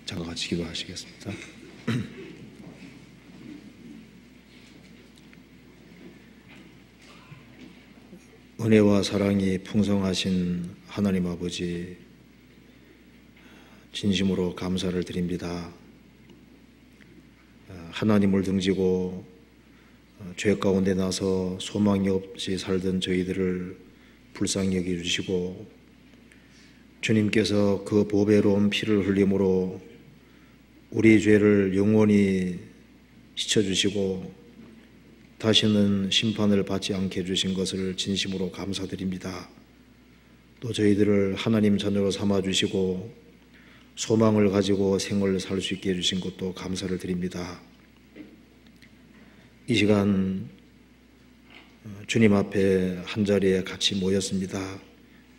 잠깐 같이 기도하시겠습니다. 은혜와 사랑이 풍성하신 하나님 아버지, 진심으로 감사를 드립니다. 하나님을 등지고 죄 가운데 나서 소망이 없이 살던 저희들을 불쌍히 여겨주시고, 주님께서 그 보배로운 피를 흘림으로 우리 죄를 영원히 씻어주시고 다시는 심판을 받지 않게 해주신 것을 진심으로 감사드립니다. 또 저희들을 하나님 자녀로 삼아주시고 소망을 가지고 생을 살 수 있게 해주신 것도 감사를 드립니다. 이 시간 주님 앞에 한자리에 같이 모였습니다.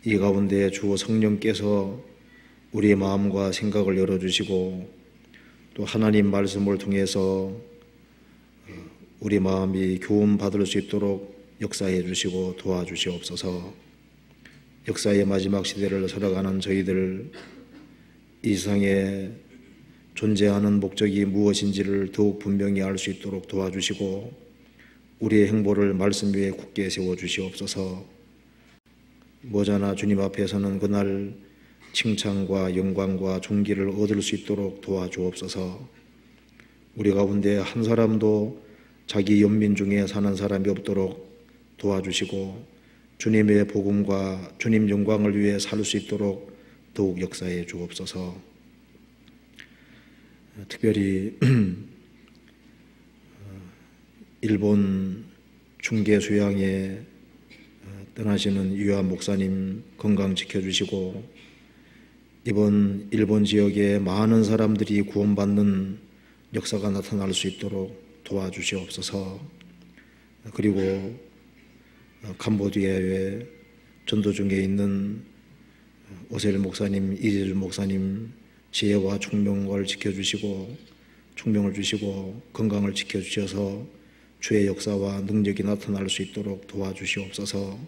이 가운데 주 성령께서 우리의 마음과 생각을 열어주시고 또 하나님 말씀을 통해서 우리 마음이 교훈받을 수 있도록 역사해 주시고 도와주시옵소서. 역사의 마지막 시대를 살아가는 저희들, 이 세상에 존재하는 목적이 무엇인지를 더욱 분명히 알 수 있도록 도와주시고 우리의 행보를 말씀 위에 굳게 세워주시옵소서. 머지않아 주님 앞에서는 그날 칭찬과 영광과 존귀를 얻을 수 있도록 도와주옵소서. 우리 가운데 한 사람도 자기 연민 중에 사는 사람이 없도록 도와주시고 주님의 복음과 주님 영광을 위해 살 수 있도록 더욱 역사해 주옵소서. 특별히 일본 중계 수양에 떠나시는 유한 목사님 건강 지켜주시고 이번 일본 지역에 많은 사람들이 구원받는 역사가 나타날 수 있도록 도와주시옵소서. 그리고 캄보디아에 전도 중에 있는 오셀 목사님, 이재준 목사님 지혜와 총명을 지켜주시고 총명을 주시고 건강을 지켜주셔서 주의 역사와 능력이 나타날 수 있도록 도와주시옵소서.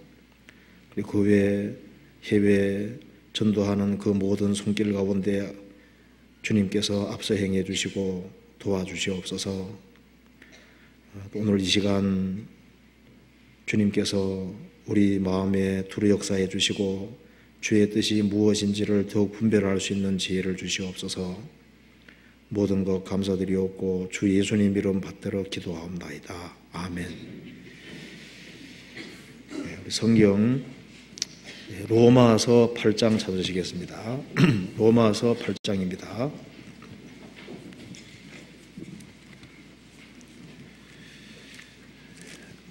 그리고 그 외에 해외 전도하는 그 모든 손길 가운데 주님께서 앞서 행해 주시고 도와주시옵소서. 오늘 이 시간 주님께서 우리 마음에 두루 역사해 주시고 주의 뜻이 무엇인지를 더욱 분별할 수 있는 지혜를 주시옵소서. 모든 것 감사드리옵고 주 예수님 이름 받들어 기도하옵나이다. 아멘. 우리 성경 로마서 8장 찾으시겠습니다. 로마서 8장입니다.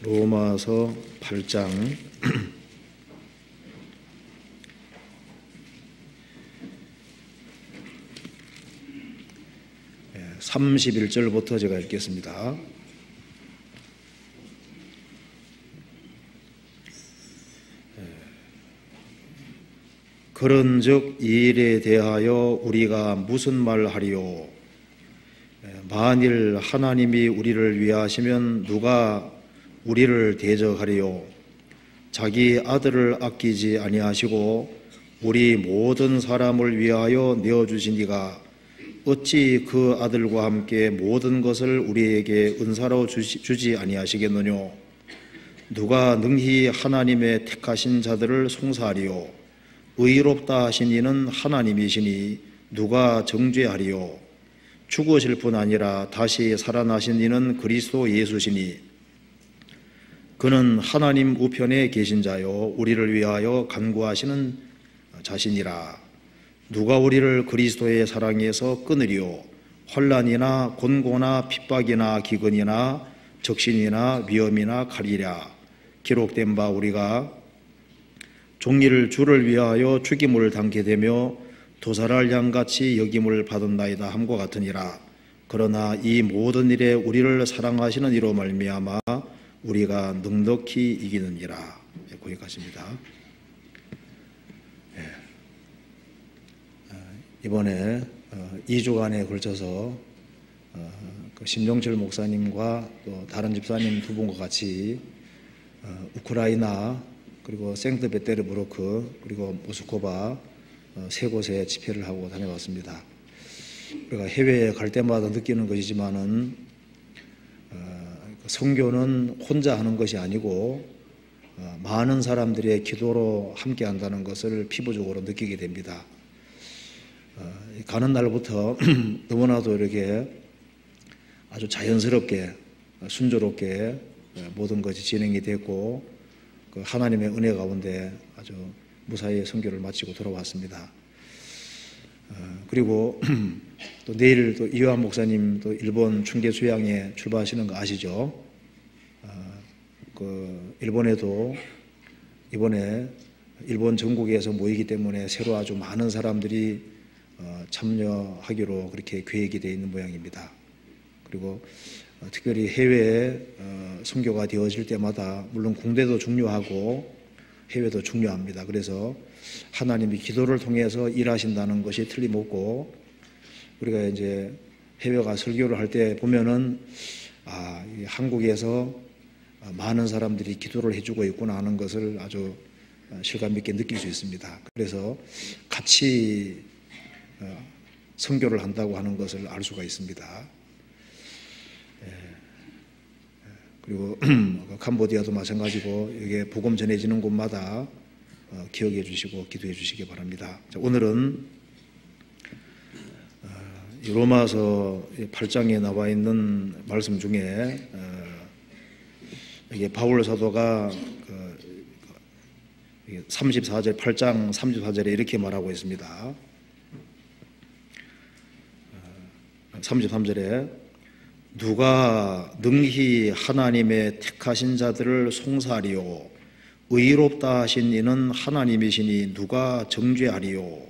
로마서 8장 31절부터 제가 읽겠습니다. 그런즉 이 일에 대하여 우리가 무슨 말하리요? 만일 하나님이 우리를 위하시면 누가 우리를 대적하리요? 자기 아들을 아끼지 아니하시고 우리 모든 사람을 위하여 내어주신 이가 어찌 그 아들과 함께 모든 것을 우리에게 은사로 주지 아니하시겠느뇨? 누가 능히 하나님의 택하신 자들을 송사하리요? 의롭다 하신 이는 하나님이시니 누가 정죄하리요? 죽으실 뿐 아니라 다시 살아나신 이는 그리스도 예수시니 그는 하나님 우편에 계신 자요 우리를 위하여 간구하시는 자신이라. 누가 우리를 그리스도의 사랑에서 끊으리요? 환난이나 곤고나 핍박이나 기근이나 적신이나 위험이나 칼이랴. 기록된 바 우리가 종일 주를 위하여 죽임을 당게 되며 도살할 양같이 여김을 받은나이다 함과 같으니라. 그러나 이 모든 일에 우리를 사랑하시는 이로 말미암아 우리가 넉넉히 이기느니라. 거기까지입니다. 이번에 2주간에 걸쳐서 신종철 목사님과 또 다른 집사님 두 분과 같이 우크라이나 그리고 생트베테르부르크 그리고 모스크바 세 곳에 집회를 하고 다녀왔습니다. 우리가 해외에 갈 때마다 느끼는 것이지만은 선교는 혼자 하는 것이 아니고 많은 사람들의 기도로 함께 한다는 것을 피부적으로 느끼게 됩니다. 가는 날부터 너무나도 이렇게 아주 자연스럽게 순조롭게 모든 것이 진행이 됐고 그 하나님의 은혜 가운데 아주 무사히 선교를 마치고 돌아왔습니다. 그리고 또 내일 또 이요한 목사님 또 일본 충계 수양에 출발하시는 거 아시죠? 그 일본에도 이번에 일본 전국에서 모이기 때문에 새로 아주 많은 사람들이 참여하기로 그렇게 계획이 되어 있는 모양입니다. 그리고 특별히 해외에 선교가 되어질 때마다 물론 국내도 중요하고 해외도 중요합니다. 그래서 하나님이 기도를 통해서 일하신다는 것이 틀림없고 우리가 이제 해외가 설교를 할 때 보면은 한국에서 많은 사람들이 기도를 해주고 있구나 하는 것을 아주 실감 있게 느낄 수 있습니다. 그래서 같이 선교를 한다고 하는 것을 알 수가 있습니다. 그리고 캄보디아도 마찬가지고 이게 복음 전해지는 곳마다 기억해 주시고 기도해 주시기 바랍니다. 자, 오늘은 로마서 8장에 나와 있는 말씀 중에 이게 바울 사도가 34절 8장 34절에 이렇게 말하고 있습니다. 33절에 누가 능히 하나님의 택하신 자들을 송사하리요 의롭다 하신 이는 하나님이시니 누가 정죄하리요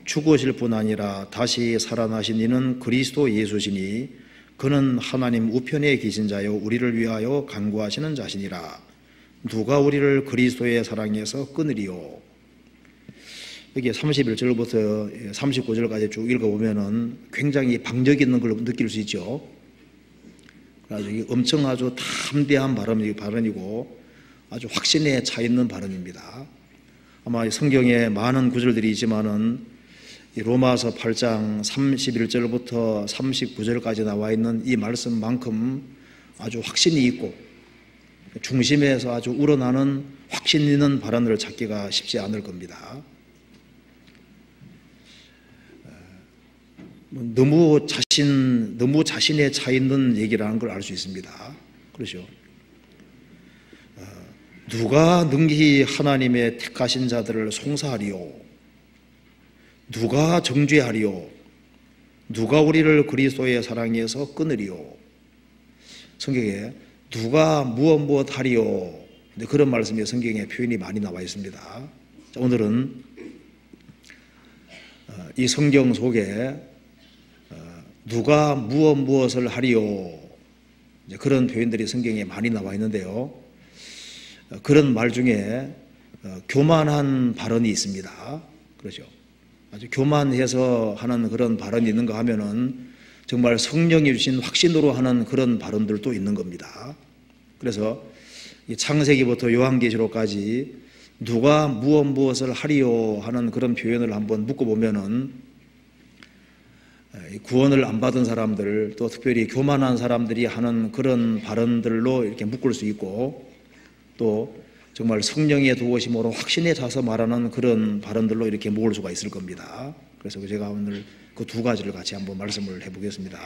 죽으실 뿐 아니라 다시 살아나신 이는 그리스도 예수시니 그는 하나님 우편에 계신 자요 우리를 위하여 간구하시는 자시니라 누가 우리를 그리스도의 사랑에서 끊으리요. 여기 31절부터 39절까지 쭉 읽어보면은 굉장히 방력 있는 걸 느낄 수 있죠. 그래서 이게 엄청 아주 담대한 발언이고 아주 확신에 차 있는 발언입니다. 아마 성경에 많은 구절들이 있지만은 로마서 8장 31절부터 39절까지 나와 있는 이 말씀만큼 아주 확신이 있고 중심에서 아주 우러나는 확신 있는 발언을 찾기가 쉽지 않을 겁니다. 너무 자신에 차 있는 얘기라는 걸 알 수 있습니다. 그렇죠? 누가 능히 하나님의 택하신 자들을 송사하리요 누가 정죄하리요 누가 우리를 그리스도의 사랑에서 끊으리요. 성경에 누가 무엇 하리요 그런 말씀이 성경에 표현이 많이 나와 있습니다. 자, 오늘은 이 성경 속에 누가 무엇을 하리요 그런 표현들이 성경에 많이 나와 있는데요. 그런 말 중에 교만한 발언이 있습니다. 그렇죠? 아주 교만해서 하는 그런 발언이 있는가 하면은 정말 성령이 주신 확신으로 하는 그런 발언들도 있는 겁니다. 그래서 창세기부터 요한계시록까지 누가 무엇을 하리요 하는 그런 표현을 한번 묶어보면은 구원을 안 받은 사람들 또 특별히 교만한 사람들이 하는 그런 발언들로 이렇게 묶을 수 있고 또 정말 성령의 도우심으로 확신에 차서 말하는 그런 발언들로 이렇게 모을 수가 있을 겁니다. 그래서 제가 오늘 그 두 가지를 같이 한번 말씀을 해보겠습니다.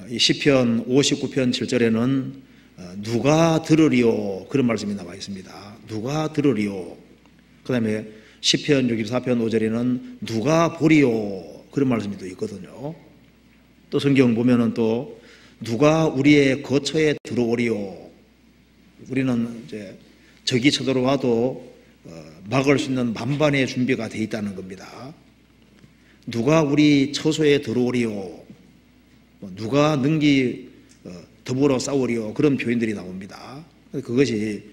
이 시편 59편 7절에는 누가 들으리요 그런 말씀이 나와 있습니다. 누가 들으리요. 그 다음에 시편 64편 5절에는 누가 보리요 그런 말씀이 또 있거든요. 또 성경 보면은 또 누가 우리의 거처에 들어오리요. 우리는 이제 적이 쳐들어와도 막을 수 있는 만반의 준비가 돼 있다는 겁니다. 누가 우리 처소에 들어오리요. 누가 능히 더불어 싸우리요. 그런 표현들이 나옵니다. 그것이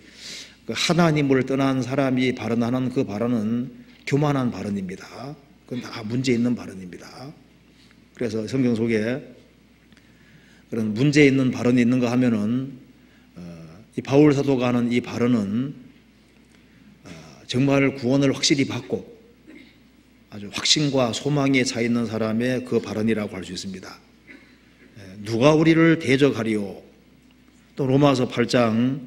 하나님을 떠난 사람이 발언하는 그 발언은 교만한 발언입니다. 그건 다 문제 있는 발언입니다. 그래서 성경 속에 그런 문제 있는 발언이 있는가 하면은 이 바울 사도가 하는 이 발언은 정말 구원을 확실히 받고 아주 확신과 소망에 차 있는 사람의 그 발언이라고 할 수 있습니다. 누가 우리를 대적하리요? 또 로마서 8장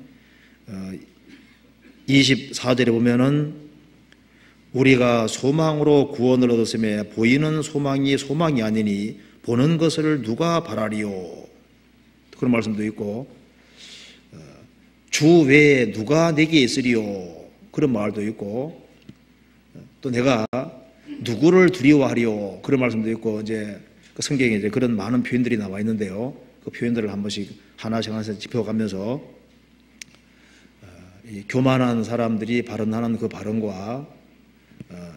24절에 보면은 우리가 소망으로 구원을 얻었음에 보이는 소망이 소망이 아니니 보는 것을 누가 바라리요? 그런 말씀도 있고 주 외에 누가 내게 있으리요? 그런 말도 있고 또 내가 누구를 두려워하리요? 그런 말씀도 있고 이제 그 성경에 이제 그런 많은 표현들이 나와 있는데요. 그 표현들을 한 번씩 하나씩 짚어가면서 이 교만한 사람들이 발언하는 그 발언과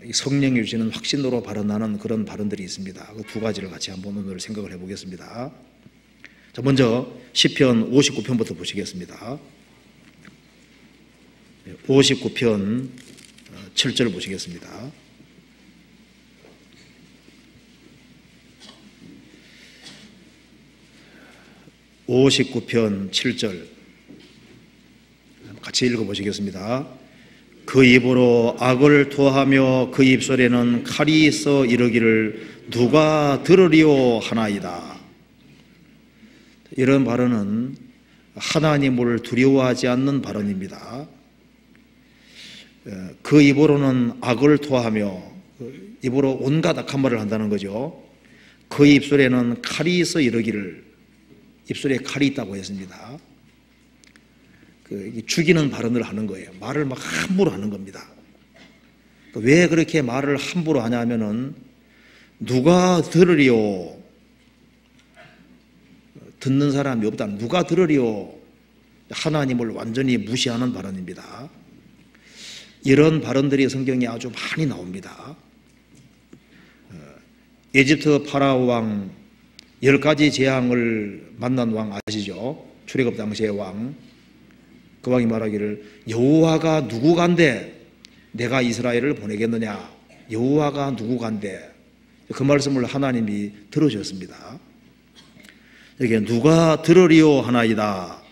이 성령이 주시는 확신으로 발언하는 그런 발언들이 있습니다. 그 두 가지를 같이 한번 오늘 생각을 해보겠습니다. 자, 먼저 시편 59편부터 보시겠습니다. 59편 7절 보시겠습니다. 59편 7절 같이 읽어보시겠습니다. 그 입으로 악을 토하며 그 입술에는 칼이 있어 이르기를 누가 들으리오 하나이다. 이런 발언은 하나님을 두려워하지 않는 발언입니다. 그 입으로는 악을 토하며 입으로 온갖 악한 말을 한다는 거죠. 그 입술에는 칼이 있어 이르기를 입술에 칼이 있다고 했습니다. 죽이는 발언을 하는 거예요. 말을 막 함부로 하는 겁니다. 왜 그렇게 말을 함부로 하냐면은 누가 들으리요? 듣는 사람이 없다. 누가 들으리요? 하나님을 완전히 무시하는 발언입니다. 이런 발언들이 성경에 아주 많이 나옵니다. 에집트 파라오 왕 10가지 재앙을 만난 왕 아시죠? 출애굽 당시의 왕. 그 왕이 말하기를 여호와가 누구간데 내가 이스라엘을 보내겠느냐? 여호와가 누구간데? 그 말씀을 하나님이 들으셨습니다. 여기 누가 들으리오 하나이다.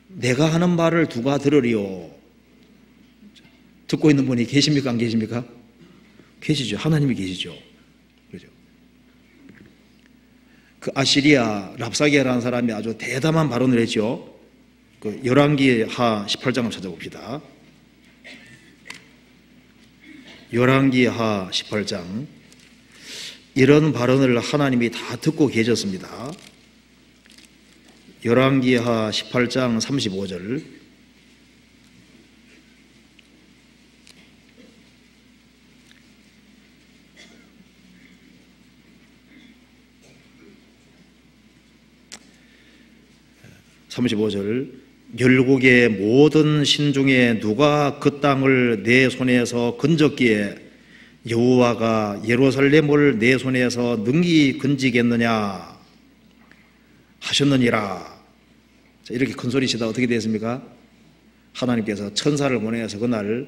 내가 하는 말을 누가 들으리오? 듣고 있는 분이 계십니까? 안 계십니까? 계시죠. 하나님이 계시죠. 그렇죠. 그 아시리아 랍사게라는 사람이 아주 대담한 발언을 했죠. 그 열왕기하 18장을 찾아봅시다. 열왕기하 18장 이런 발언을 하나님이 다 듣고 계셨습니다. 열왕기하 18장 35절 열국의 모든 신 중에 누가 그 땅을 내 손에서 건졌기에 여호와가 예루살렘을 내 손에서 능히 건지겠느냐 하셨느니라. 자, 이렇게 큰 소리치다 어떻게 됐습니까? 하나님께서 천사를 보내서 그날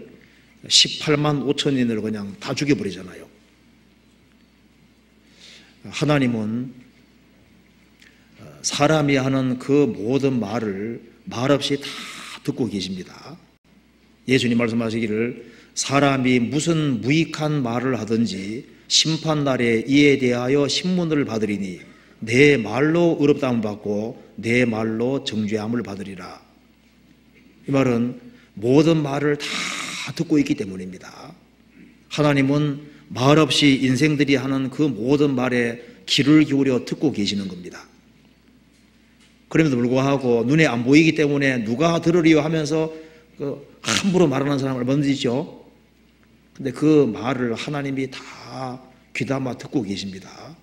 18만 5천인을 그냥 다 죽여버리잖아요. 하나님은 사람이 하는 그 모든 말을 말없이 다 듣고 계십니다. 예수님 말씀하시기를 사람이 무슨 무익한 말을 하든지 심판날에 이에 대하여 신문을 받으리니 내 말로 의롭다함을 받고 내 말로 정죄함을 받으리라. 이 말은 모든 말을 다 듣고 있기 때문입니다. 하나님은 말없이 인생들이 하는 그 모든 말에 귀를 기울여 듣고 계시는 겁니다. 그럼에도 불구하고 눈에 안 보이기 때문에 누가 들으리요 하면서 함부로 말하는 사람을 얼마든지 있죠. 근데 그 말을 하나님이 다 귀담아 듣고 계십니다.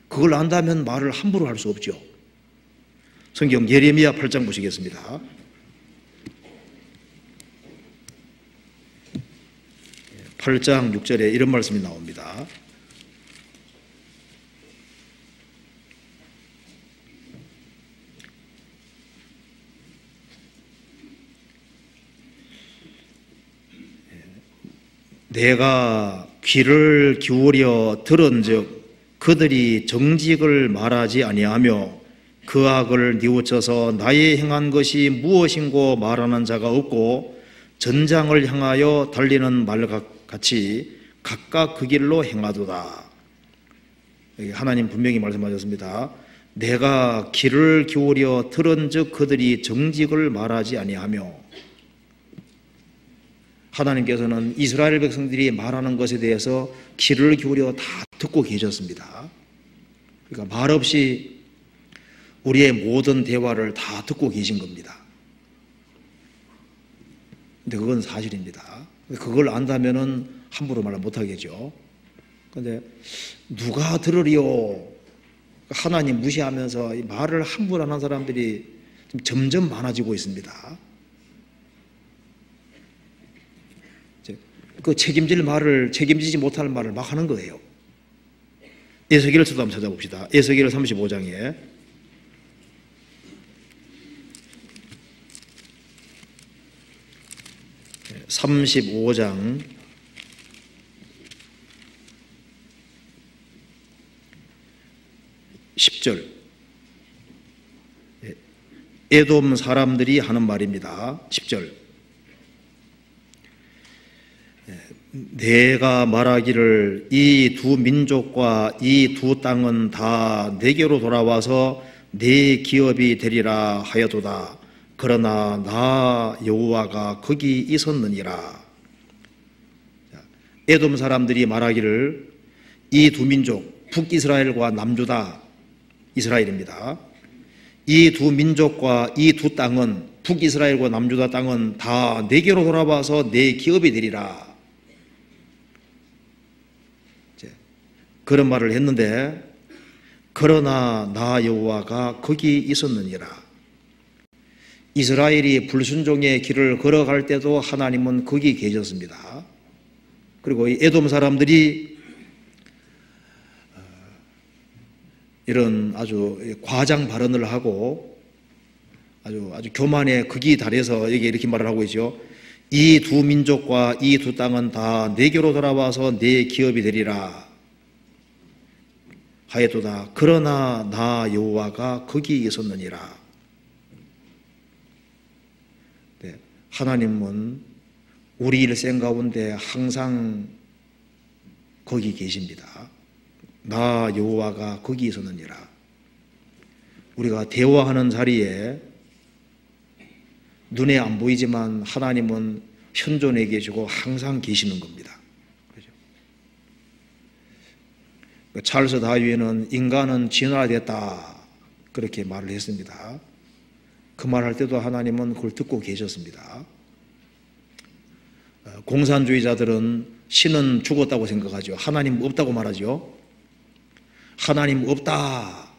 그걸 안다면 말을 함부로 할 수 없죠. 성경 예레미야 8장 보시겠습니다. 8장 6절에 이런 말씀이 나옵니다. 내가 귀를 기울여 들은즉 그들이 정직을 말하지 아니하며 그 악을 뉘우쳐서 나의 행한 것이 무엇인고 말하는 자가 없고 전장을 향하여 달리는 말같이 각각 그 길로 행하도다. 하나님 분명히 말씀하셨습니다. 내가 귀를 기울여 들은즉 그들이 정직을 말하지 아니하며. 하나님께서는 이스라엘 백성들이 말하는 것에 대해서 귀를 기울여 다 듣고 계셨습니다. 그러니까 말없이 우리의 모든 대화를 다 듣고 계신 겁니다. 근데 그건 사실입니다. 그걸 안다면은 함부로 말 못하겠죠. 근데 누가 들으리요? 하나님 무시하면서 말을 함부로 하는 사람들이 점점 많아지고 있습니다. 그 책임지지 못할 말을 막 하는 거예요. 에스겔서도 한번 찾아봅시다. 에스겔 35장에 35장 10절 에돔 사람들이 하는 말입니다. 10절 내가 말하기를 이 두 민족과 이 두 땅은 다 내게로 돌아와서 내 기업이 되리라 하여도다. 그러나 나 여호와가 거기 있었느니라. 에돔 사람들이 말하기를 이 두 민족 북이스라엘과 남유다 이스라엘입니다. 이 두 민족과 이 두 땅은 북이스라엘과 남유다 땅은 다 내게로 돌아와서 내 기업이 되리라. 그런 말을 했는데 그러나 나 여호와가 거기 있었느니라. 이스라엘이 불순종의 길을 걸어갈 때도 하나님은 거기 계셨습니다. 그리고 이 에돔 사람들이 이런 아주 과장 발언을 하고 아주 교만에 극이 달해서 여기 이렇게 말을 하고 있죠. 이 두 민족과 이 두 땅은 다 내게로 돌아와서 내 기업이 되리라 하여도다. 그러나 나 여호와가 거기 있었느니라. 네, 하나님은 우리 일생 가운데 항상 거기 계십니다. 나 여호와가 거기 있었느니라. 우리가 대화하는 자리에 눈에 안 보이지만 하나님은 현존해 계시고 항상 계시는 겁니다. 찰스 다윈은 인간은 진화됐다 그렇게 말을 했습니다. 그 말할 때도 하나님은 그걸 듣고 계셨습니다. 공산주의자들은 신은 죽었다고 생각하죠. 하나님 없다고 말하죠. 하나님 없다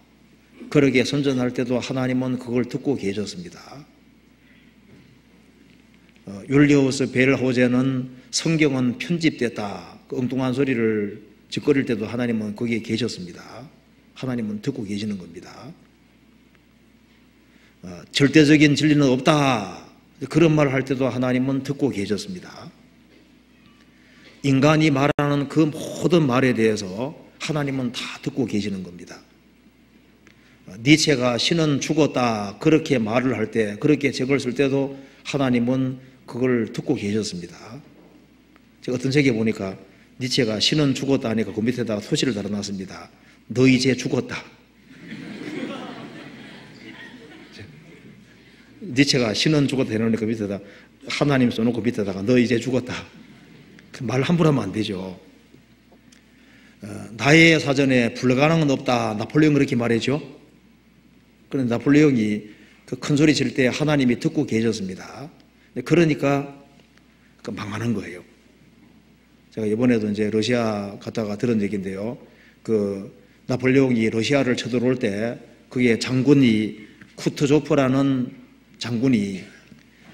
그렇게 선전할 때도 하나님은 그걸 듣고 계셨습니다. 율리우스 벨호제는 성경은 편집됐다 그 엉뚱한 소리를 짓거릴 때도 하나님은 거기에 계셨습니다. 하나님은 듣고 계시는 겁니다. 절대적인 진리는 없다 그런 말을 할 때도 하나님은 듣고 계셨습니다. 인간이 말하는 그 모든 말에 대해서 하나님은 다 듣고 계시는 겁니다. 니체가 신은 죽었다 그렇게 말을 할 때 그렇게 책을 쓸 때도 하나님은 그걸 듣고 계셨습니다. 제가 어떤 책에 보니까 니체가 신은 죽었다 하니까 그 밑에다가 소시를 달아놨습니다. 너 이제 죽었다. 니체가 신은 죽었다 해놓으니까 그 밑에다 하나님 써놓고 밑에다가 너 이제 죽었다. 말 함부로 하면 안 되죠. 나의 사전에 불가능은 없다. 나폴레옹 그렇게 말했죠. 그런데 나폴레옹이 그 큰 소리 칠 때 하나님이 듣고 계셨습니다. 그러니까 망하는 거예요. 제가 이번에도 이제 러시아 갔다가 들은 얘기인데요. 그 나폴레옹이 러시아를 쳐들어올 때 그게 장군이 쿠트조프라는 장군이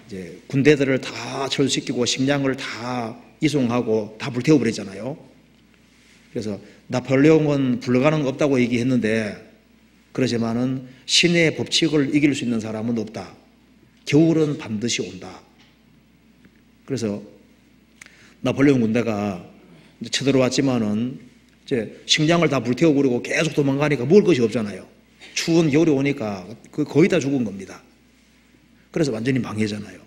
이제 군대들을 다 철수시키고 식량을 다 이송하고 다 불태워버렸잖아요. 그래서 나폴레옹은 불가능 없다고 얘기했는데 그러지만은 신의 법칙을 이길 수 있는 사람은 없다. 겨울은 반드시 온다. 그래서 나폴레옹 군대가 쳐들어왔지만은 이제 식량을 다 불태워버리고 계속 도망가니까 먹을 것이 없잖아요. 추운 겨울이 오니까 거의 다 죽은 겁니다. 그래서 완전히 망해잖아요.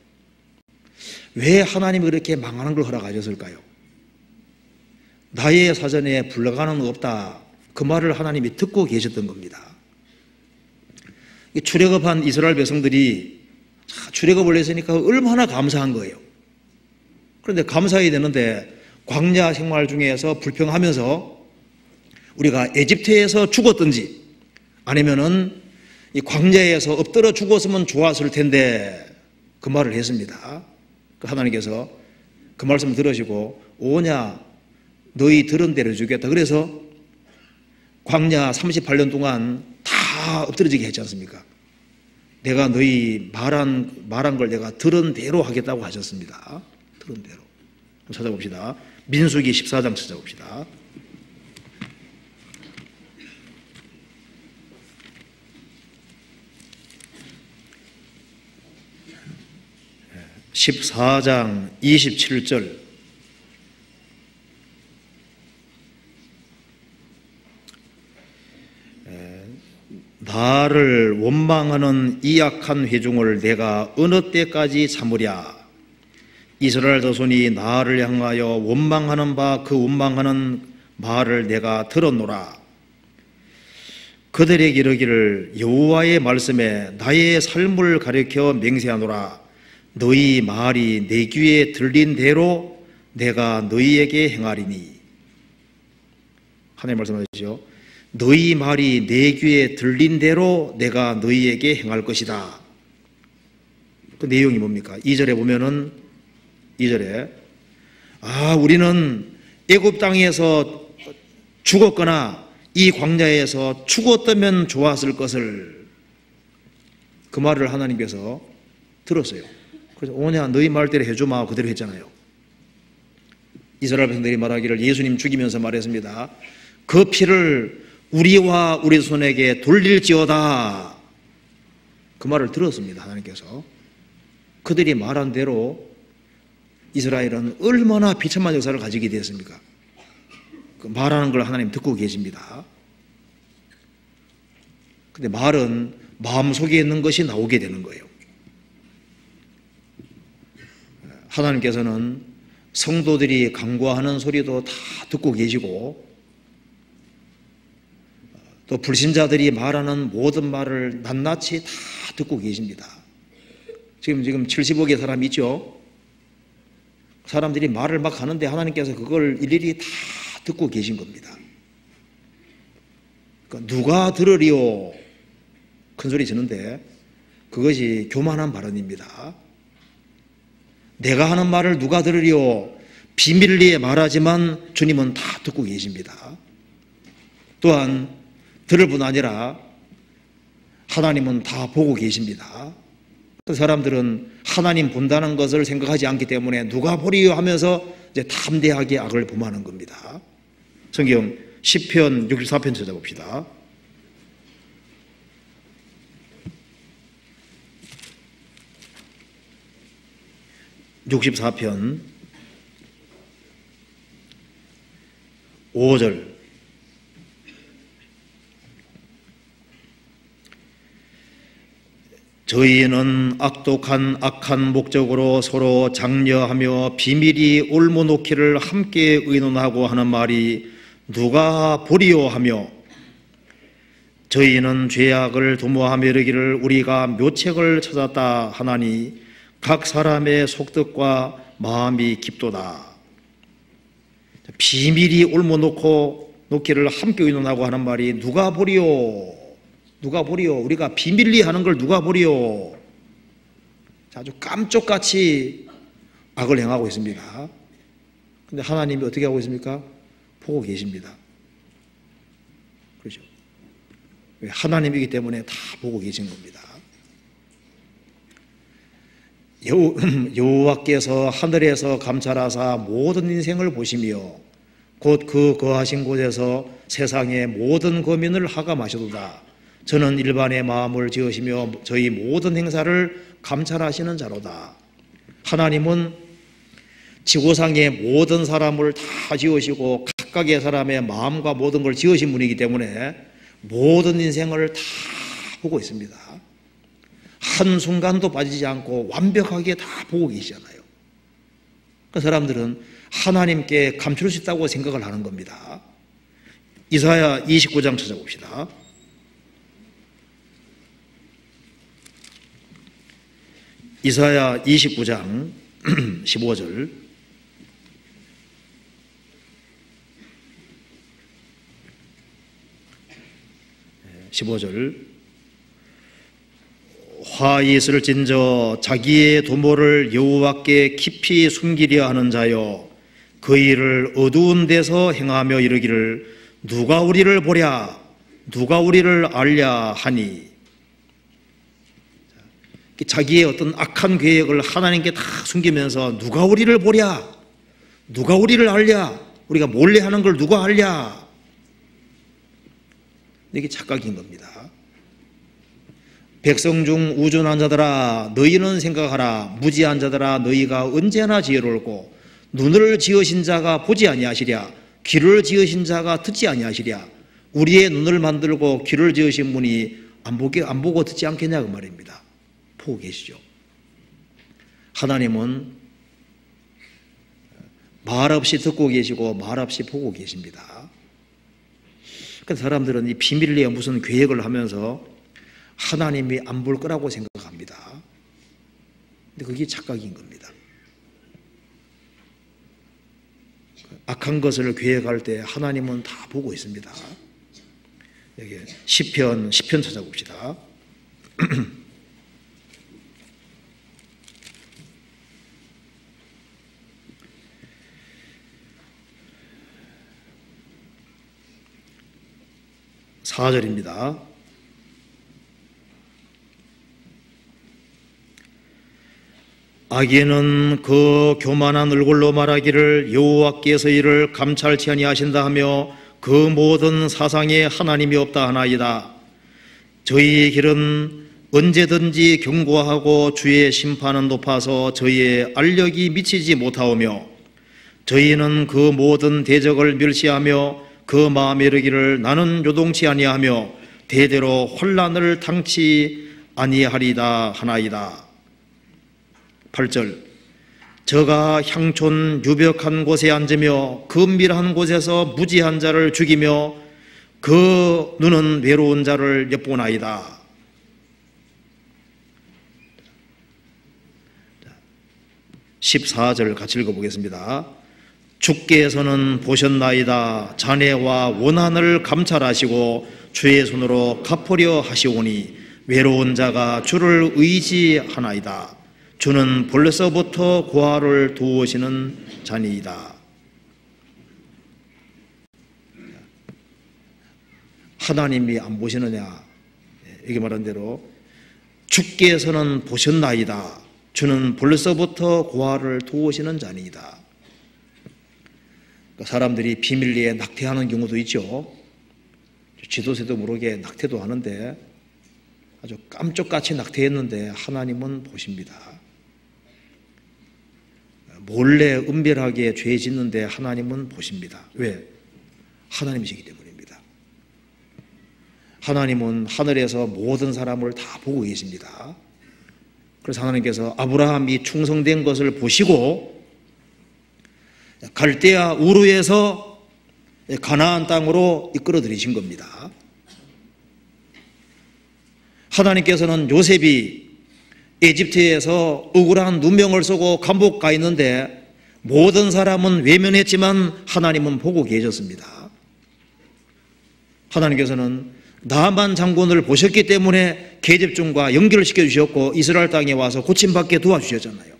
왜 하나님이 그렇게 망하는 걸 허락하셨을까요? 나의 사전에 불가능은 없다. 그 말을 하나님이 듣고 계셨던 겁니다. 출애굽한 이스라엘 백성들이 출애굽을 했으니까 얼마나 감사한 거예요. 그런데 감사해야 되는데 광야 생활 중에서 불평하면서 우리가 에집트에서 죽었든지 아니면은 이 광야에서 엎드려 죽었으면 좋았을 텐데 그 말을 했습니다. 하나님께서 그 말씀을 들으시고 오냐 너희 들은 대로 주겠다. 그래서 광야 38년 동안 다 엎드려지게 했지 않습니까? 내가 너희 말한 걸 내가 들은 대로 하겠다고 하셨습니다. 들은 대로. 찾아봅시다. 민수기 14장 찾아봅시다. 14장 27절. 나를 원망하는 이 악한 회중을 내가 어느 때까지 참으랴. 이스라엘 자손이 나를 향하여 원망하는 바 그 원망하는 말을 내가 들었노라. 그들에게 이르기를 여호와의 말씀에 나의 삶을 가리켜 맹세하노라. 너희 말이 내 귀에 들린 대로 내가 너희에게 행하리니. 하나님 말씀하시죠. 너희 말이 내 귀에 들린 대로 내가 너희에게 행할 것이다. 그 내용이 뭡니까? 2절에 보면은 2절에 우리는 애굽 땅에서 죽었거나 이 광야에서 죽었다면 좋았을 것을 그 말을 하나님께서 들었어요. 그래서 오냐 너희 말대로 해주마 그대로 했잖아요. 이스라엘 백성들이 말하기를 예수님 죽이면서 말했습니다. 그 피를 우리와 우리 손에게 돌릴지어다. 그 말을 들었습니다. 하나님께서. 그들이 말한 대로 이스라엘은 얼마나 비참한 역사를 가지게 되었습니까? 그 말하는 걸 하나님 듣고 계십니다. 근데 말은 마음속에 있는 것이 나오게 되는 거예요. 하나님께서는 성도들이 간구하는 소리도 다 듣고 계시고 또 불신자들이 말하는 모든 말을 낱낱이 다 듣고 계십니다. 지금 70억의 사람이 있죠? 사람들이 말을 막 하는데 하나님께서 그걸 일일이 다 듣고 계신 겁니다. 그러니까 누가 들으리오? 큰 소리 지는데 그것이 교만한 발언입니다. 내가 하는 말을 누가 들으리오? 비밀리에 말하지만 주님은 다 듣고 계십니다. 또한 들을 뿐 아니라 하나님은 다 보고 계십니다. 그 사람들은 하나님 본다는 것을 생각하지 않기 때문에 누가 보리요 하면서 이제 담대하게 악을 범하는 겁니다. 성경 시편 64편 찾아봅시다. (64편) 5절. 저희는 악독한 악한 목적으로 서로 장려하며 비밀이 올모놓기를 함께 의논하고 하는 말이 누가 보리요 하며 저희는 죄악을 도모하며 이르기를 우리가 묘책을 찾았다 하나니 각 사람의 속뜻과 마음이 깊도다. 비밀이 올모놓기를 함께 의논하고 하는 말이 누가 보리요? 누가 보리요? 우리가 비밀리 하는 걸 누가 보리요? 아주 깜쪽같이 악을 행하고 있습니다. 근데 하나님이 어떻게 하고 있습니까? 보고 계십니다. 그렇죠? 하나님이기 때문에 다 보고 계신 겁니다. 여호와께서 하늘에서 감찰하사 모든 인생을 보시며 곧 그 거하신 곳에서 세상의 모든 거민을 하감하시도다. 저는 일반의 마음을 지으시며 저희 모든 행사를 감찰하시는 자로다. 하나님은 지구상의 모든 사람을 다 지으시고 각각의 사람의 마음과 모든 걸 지으신 분이기 때문에 모든 인생을 다 보고 있습니다. 한순간도 빠지지 않고 완벽하게 다 보고 계시잖아요. 그 사람들은 하나님께 감출 수 있다고 생각을 하는 겁니다. 이사야 29장 찾아봅시다. 이사야 29장 15절. 15절. 화 있을진저 자기의 도모를 여호와께 깊이 숨기려 하는 자여, 그 일을 어두운 데서 행하며 이르기를 누가 우리를 보랴, 누가 우리를 알랴 하니. 자기의 어떤 악한 계획을 하나님께 다 숨기면서 누가 우리를 보랴, 누가 우리를 알랴, 우리가 몰래 하는 걸 누가 알랴. 이게 착각인 겁니다. 백성 중 우둔한 자들아 너희는 생각하라. 무지한 자들아 너희가 언제나 지혜로울고, 눈을 지으신 자가 보지 아니하시랴, 귀를 지으신 자가 듣지 아니하시랴. 우리의 눈을 만들고 귀를 지으신 분이 안 보고 듣지 않겠냐 그 말입니다. 보고 계시죠. 하나님은 말없이 듣고 계시고 말없이 보고 계십니다. 그래서 사람들은 이 비밀리에 무슨 계획을 하면서 하나님이 안 볼 거라고 생각합니다. 근데 그게 착각인 겁니다. 악한 것을 계획할 때 하나님은 다 보고 있습니다. 여기 시편 찾아봅시다. (4절입니다) 악인은 그 교만한 얼굴로 말하기를 여호와께서 이를 감찰치 아니하신다 하며 그 모든 사상에 하나님이 없다 하나이다. 저희의 길은 언제든지 견고하고 주의 심판은 높아서 저희의 알력이 미치지 못하오며, 저희는 그 모든 대적을 멸시하며 그 마음에 이르기를 나는 요동치 아니하며 대대로 혼란을 당치 아니하리다 하나이다. 8절. 저가 향촌 유벽한 곳에 앉으며 금밀한 곳에서 무지한 자를 죽이며 그 눈은 외로운 자를 엿보나이다. 14절 같이 읽어보겠습니다. 주께서는 보셨나이다. 자네와 원한을 감찰하시고 주의 손으로 갚으려 하시오니 외로운 자가 주를 의지하나이다. 주는 벌써부터 고아를 도우시는 자니이다. 하나님이 안 보시느냐? 이게 말한 대로 주께서는 보셨나이다. 주는 벌써부터 고아를 도우시는 자니이다. 사람들이 비밀리에 낙태하는 경우도 있죠. 지도새도 모르게 낙태도 하는데 아주 깜짝같이 낙태했는데 하나님은 보십니다. 몰래 은별하게 죄 짓는데 하나님은 보십니다. 왜? 하나님이시기 때문입니다. 하나님은 하늘에서 모든 사람을 다 보고 계십니다. 그래서 하나님께서 아브라함이 충성된 것을 보시고 갈대아 우르에서 가나안 땅으로 이끌어 들이신 겁니다. 하나님께서는 요셉이 에집트에서 억울한 누명을 쓰고 감옥 가 있는데 모든 사람은 외면했지만 하나님은 보고 계셨습니다. 하나님께서는 나만 장군을 보셨기 때문에 계집종과 연결을 시켜주셨고 이스라엘 땅에 와서 고침받게 도와주셨잖아요.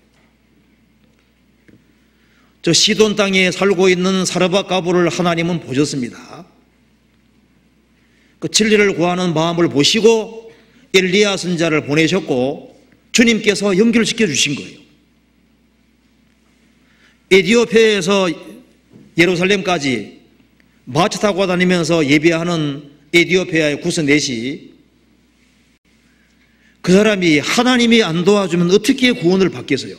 저 시돈 땅에 살고 있는 사르밧 가부를 하나님은 보셨습니다. 그 진리를 구하는 마음을 보시고 엘리야 선지자를 보내셨고 주님께서 연결시켜 주신 거예요. 에티오피아에서 예루살렘까지 마차 타고 다니면서 예배하는 에티오피아의 구스넷이 그 사람이 하나님이 안 도와주면 어떻게 구원을 받겠어요?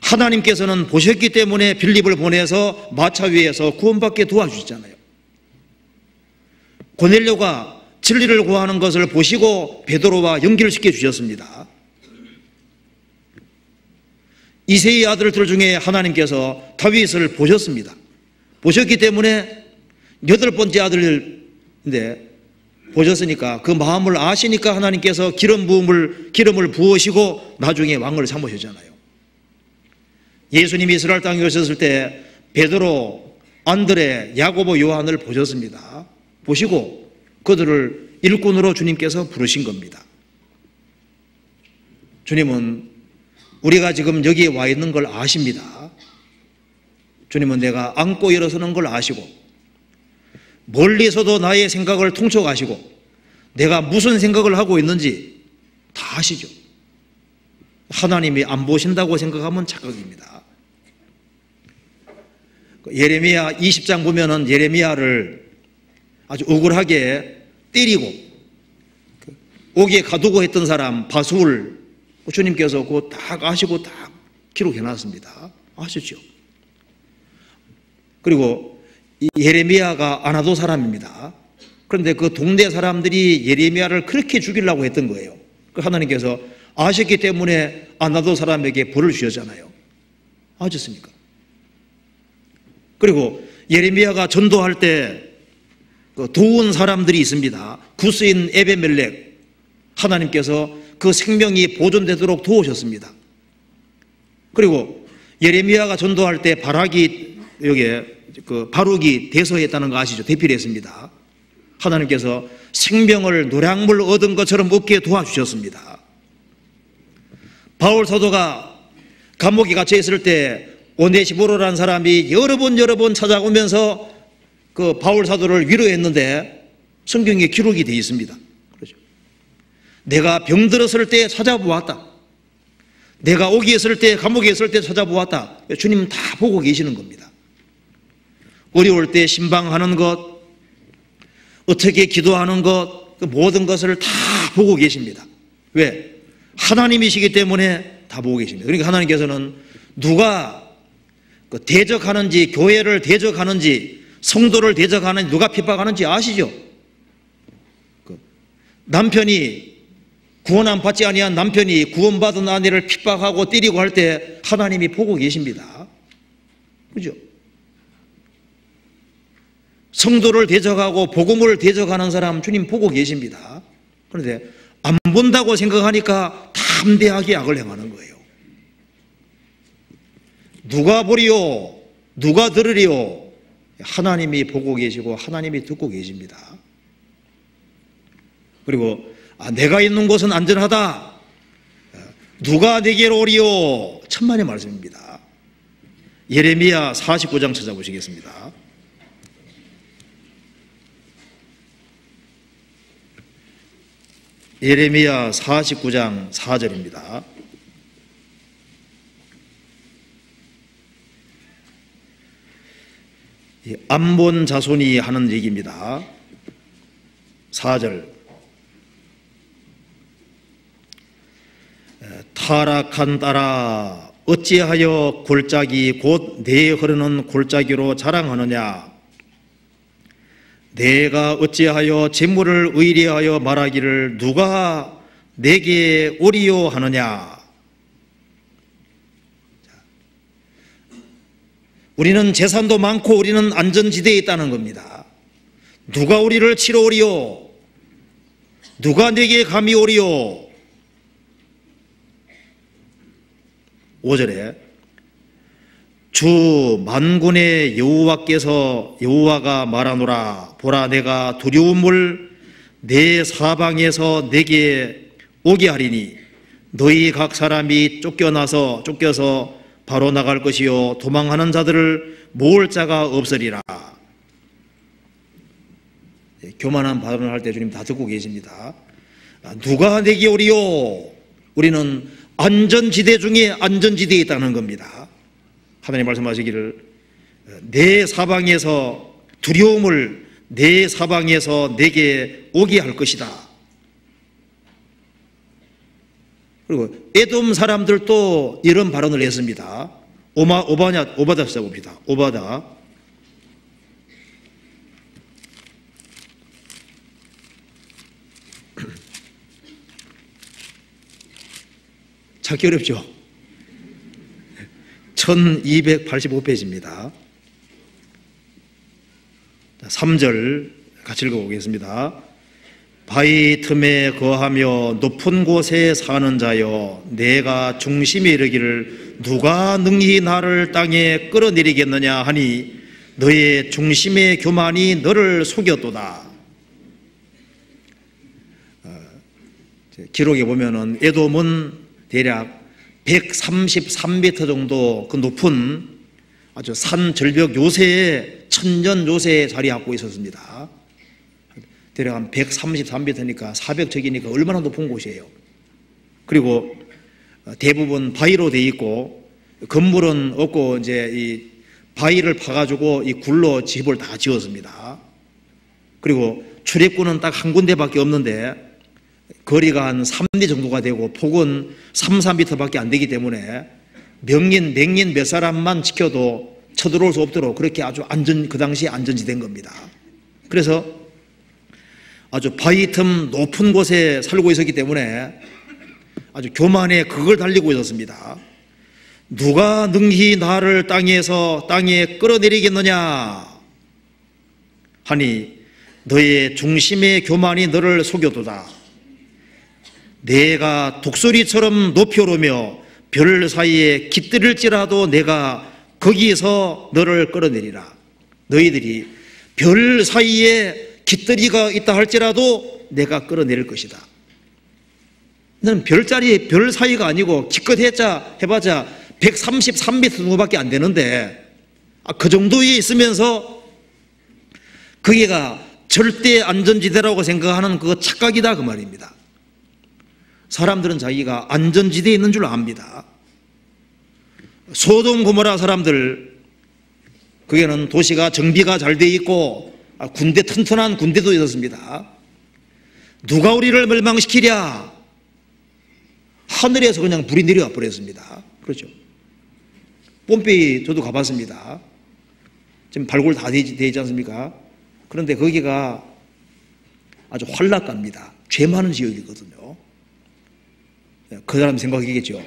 하나님께서는 보셨기 때문에 빌립을 보내서 마차 위에서 구원받게 도와주셨잖아요. 고넬료가 진리를 구하는 것을 보시고 베드로와 연결시켜 주셨습니다. 이새의 아들들 중에 하나님께서 다윗을 보셨습니다. 보셨기 때문에 8번째 아들인데 보셨으니까 그 마음을 아시니까 하나님께서 기름을 부으시고 나중에 왕을 삼으셨잖아요. 예수님이 이스라엘 땅에 오셨을 때 베드로, 안드레, 야고보, 요한을 보셨습니다. 보시고 그들을 일꾼으로 주님께서 부르신 겁니다. 주님은 우리가 지금 여기에 와 있는 걸 아십니다. 주님은 내가 앉고 일어서는 걸 아시고 멀리서도 나의 생각을 통촉하시고 내가 무슨 생각을 하고 있는지 다 아시죠. 하나님이 안 보신다고 생각하면 착각입니다. 예레미야 20장 보면은 예레미야를 아주 억울하게 때리고 옥에 가두고 했던 사람 바술 주님께서 그거 딱 아시고 딱 기록해 놨습니다. 아셨죠? 그리고 예레미야가 아나도 사람입니다. 그런데 그 동네 사람들이 예레미야를 그렇게 죽이려고 했던 거예요. 하나님께서 아셨기 때문에 아나도 사람에게 벌을 주셨잖아요. 아셨습니까? 그리고 예레미야가 전도할 때 도운 사람들이 있습니다. 구스인 에베멜렉, 하나님께서 그 생명이 보존되도록 도우셨습니다. 그리고 예레미야가 전도할 때 바락이 여기에 바룩이 대서했다는 거 아시죠? 대피를 했습니다. 하나님께서 생명을 노량물 얻은 것처럼 얻게 도와주셨습니다. 바울 사도가 감옥에 갇혀 있을 때 오네시보로라는 사람이 여러 번 찾아오면서 그 바울 사도를 위로했는데 성경에 기록이 되어 있습니다. 그렇죠? 내가 병들었을 때 찾아보았다. 내가 옥에 있을 때, 감옥에 있을 때 찾아보았다. 주님은 다 보고 계시는 겁니다. 어려울 때 신방하는 것, 어떻게 기도하는 것, 그 모든 것을 다 보고 계십니다. 왜? 하나님이시기 때문에 다 보고 계십니다. 그러니까 하나님께서는 누가 대적하는지, 교회를 대적하는지, 성도를 대적하는지, 누가 핍박하는지 아시죠? 남편이 구원 받지 아니한 남편이 구원받은 아내를 핍박하고 때리고 할 때 하나님이 보고 계십니다. 그죠? 성도를 대적하고 복음을 대적하는 사람 주님 보고 계십니다. 그런데 안 본다고 생각하니까 담대하게 악을 행하는 거예요. 누가 보리요? 누가 들으리요? 하나님이 보고 계시고 하나님이 듣고 계십니다. 그리고 내가 있는 곳은 안전하다. 누가 내게로 오리요? 천만의 말씀입니다. 예레미야 49장 찾아보시겠습니다. 예레미야 49장 4절입니다. 암몬 자손이 하는 얘기입니다. 4절. 타락한 딸아 어찌하여 골짜기 곧 내 흐르는 골짜기로 자랑하느냐. 내가 어찌하여 재물을 의뢰하여 말하기를 누가 내게 오리요 하느냐. 우리는 재산도 많고 우리는 안전지대에 있다는 겁니다. 누가 우리를 치러 오리요? 누가 내게 감히 오리요? 5절에 주 만군의 여호와가 말하노라. 보라, 내가 두려움을 내 사방에서 내게 오게 하리니 너희 각 사람이 쫓겨서 바로 나갈 것이요 도망하는 자들을 모을 자가 없으리라. 교만한 발언을 할 때 주님 다 듣고 계십니다. 누가 내게 오리요? 우리는 안전지대 중에 안전지대에 있다는 겁니다. 하나님 말씀하시기를 내 사방에서 두려움을 내 사방에서 내게 오게 할 것이다. 그리고 에돔 사람들도 이런 발언을 했습니다. 오바다 써봅시다. 오바다. 찾기 어렵죠? 1285페이지입니다. 3절 같이 읽어보겠습니다. 바위 틈에 거하며 높은 곳에 사는 자여, 내가 중심에 이르기를 누가 능히 나를 땅에 끌어내리겠느냐 하니 너의 중심의 교만이 너를 속였도다. 기록에 보면은 에돔은 대략 133m 정도 그 높은 아주 산 절벽 요새에 천년 요새에 자리하고 있었습니다. 대략 한 133m니까 400척이니까 얼마나 높은 곳이에요. 그리고 대부분 바위로 돼 있고 건물은 없고 이제 이 바위를 파가지고 이 굴로 집을 다 지었습니다. 그리고 출입구는 딱 한 군데밖에 없는데 거리가 한 3리 정도가 되고 폭은 3, 4m밖에 안 되기 때문에 명인, 맹인 몇 사람만 지켜도 쳐들어올 수 없도록 그렇게 아주 그 당시에 안전지대인 겁니다. 그래서 아주 바위 틈 높은 곳에 살고 있었기 때문에 아주 교만에 극을 달리고 있었습니다. 누가 능히 나를 땅에 끌어내리겠느냐 하니 너의 중심의 교만이 너를 속여도다. 내가 독수리처럼 높이 오르며 별 사이에 깃들일지라도 내가 거기서 너를 끌어내리라. 너희들이 별 사이에 깃들이가 있다 할지라도 내가 끌어내릴 것이다. 너는 별 사이가 아니고 기껏 해봤자 133m 정도밖에 안 되는데 그 정도에 있으면서 거기가 절대 안전지대라고 생각하는 그거 착각이다 그 말입니다. 사람들은 자기가 안전지대에 있는 줄 압니다. 소돔 고모라 사람들, 거기는 도시가 정비가 잘 돼 있고 군대 튼튼한 군대도 있었습니다. 누가 우리를 멸망시키랴? 하늘에서 그냥 불이 내려와 버렸습니다. 그렇죠. 뽐페이 저도 가봤습니다. 지금 발굴 다 되지 않습니까? 그런데 거기가 아주 활락갑니다. 죄 많은 지역이거든요. 그 사람 생각이겠죠.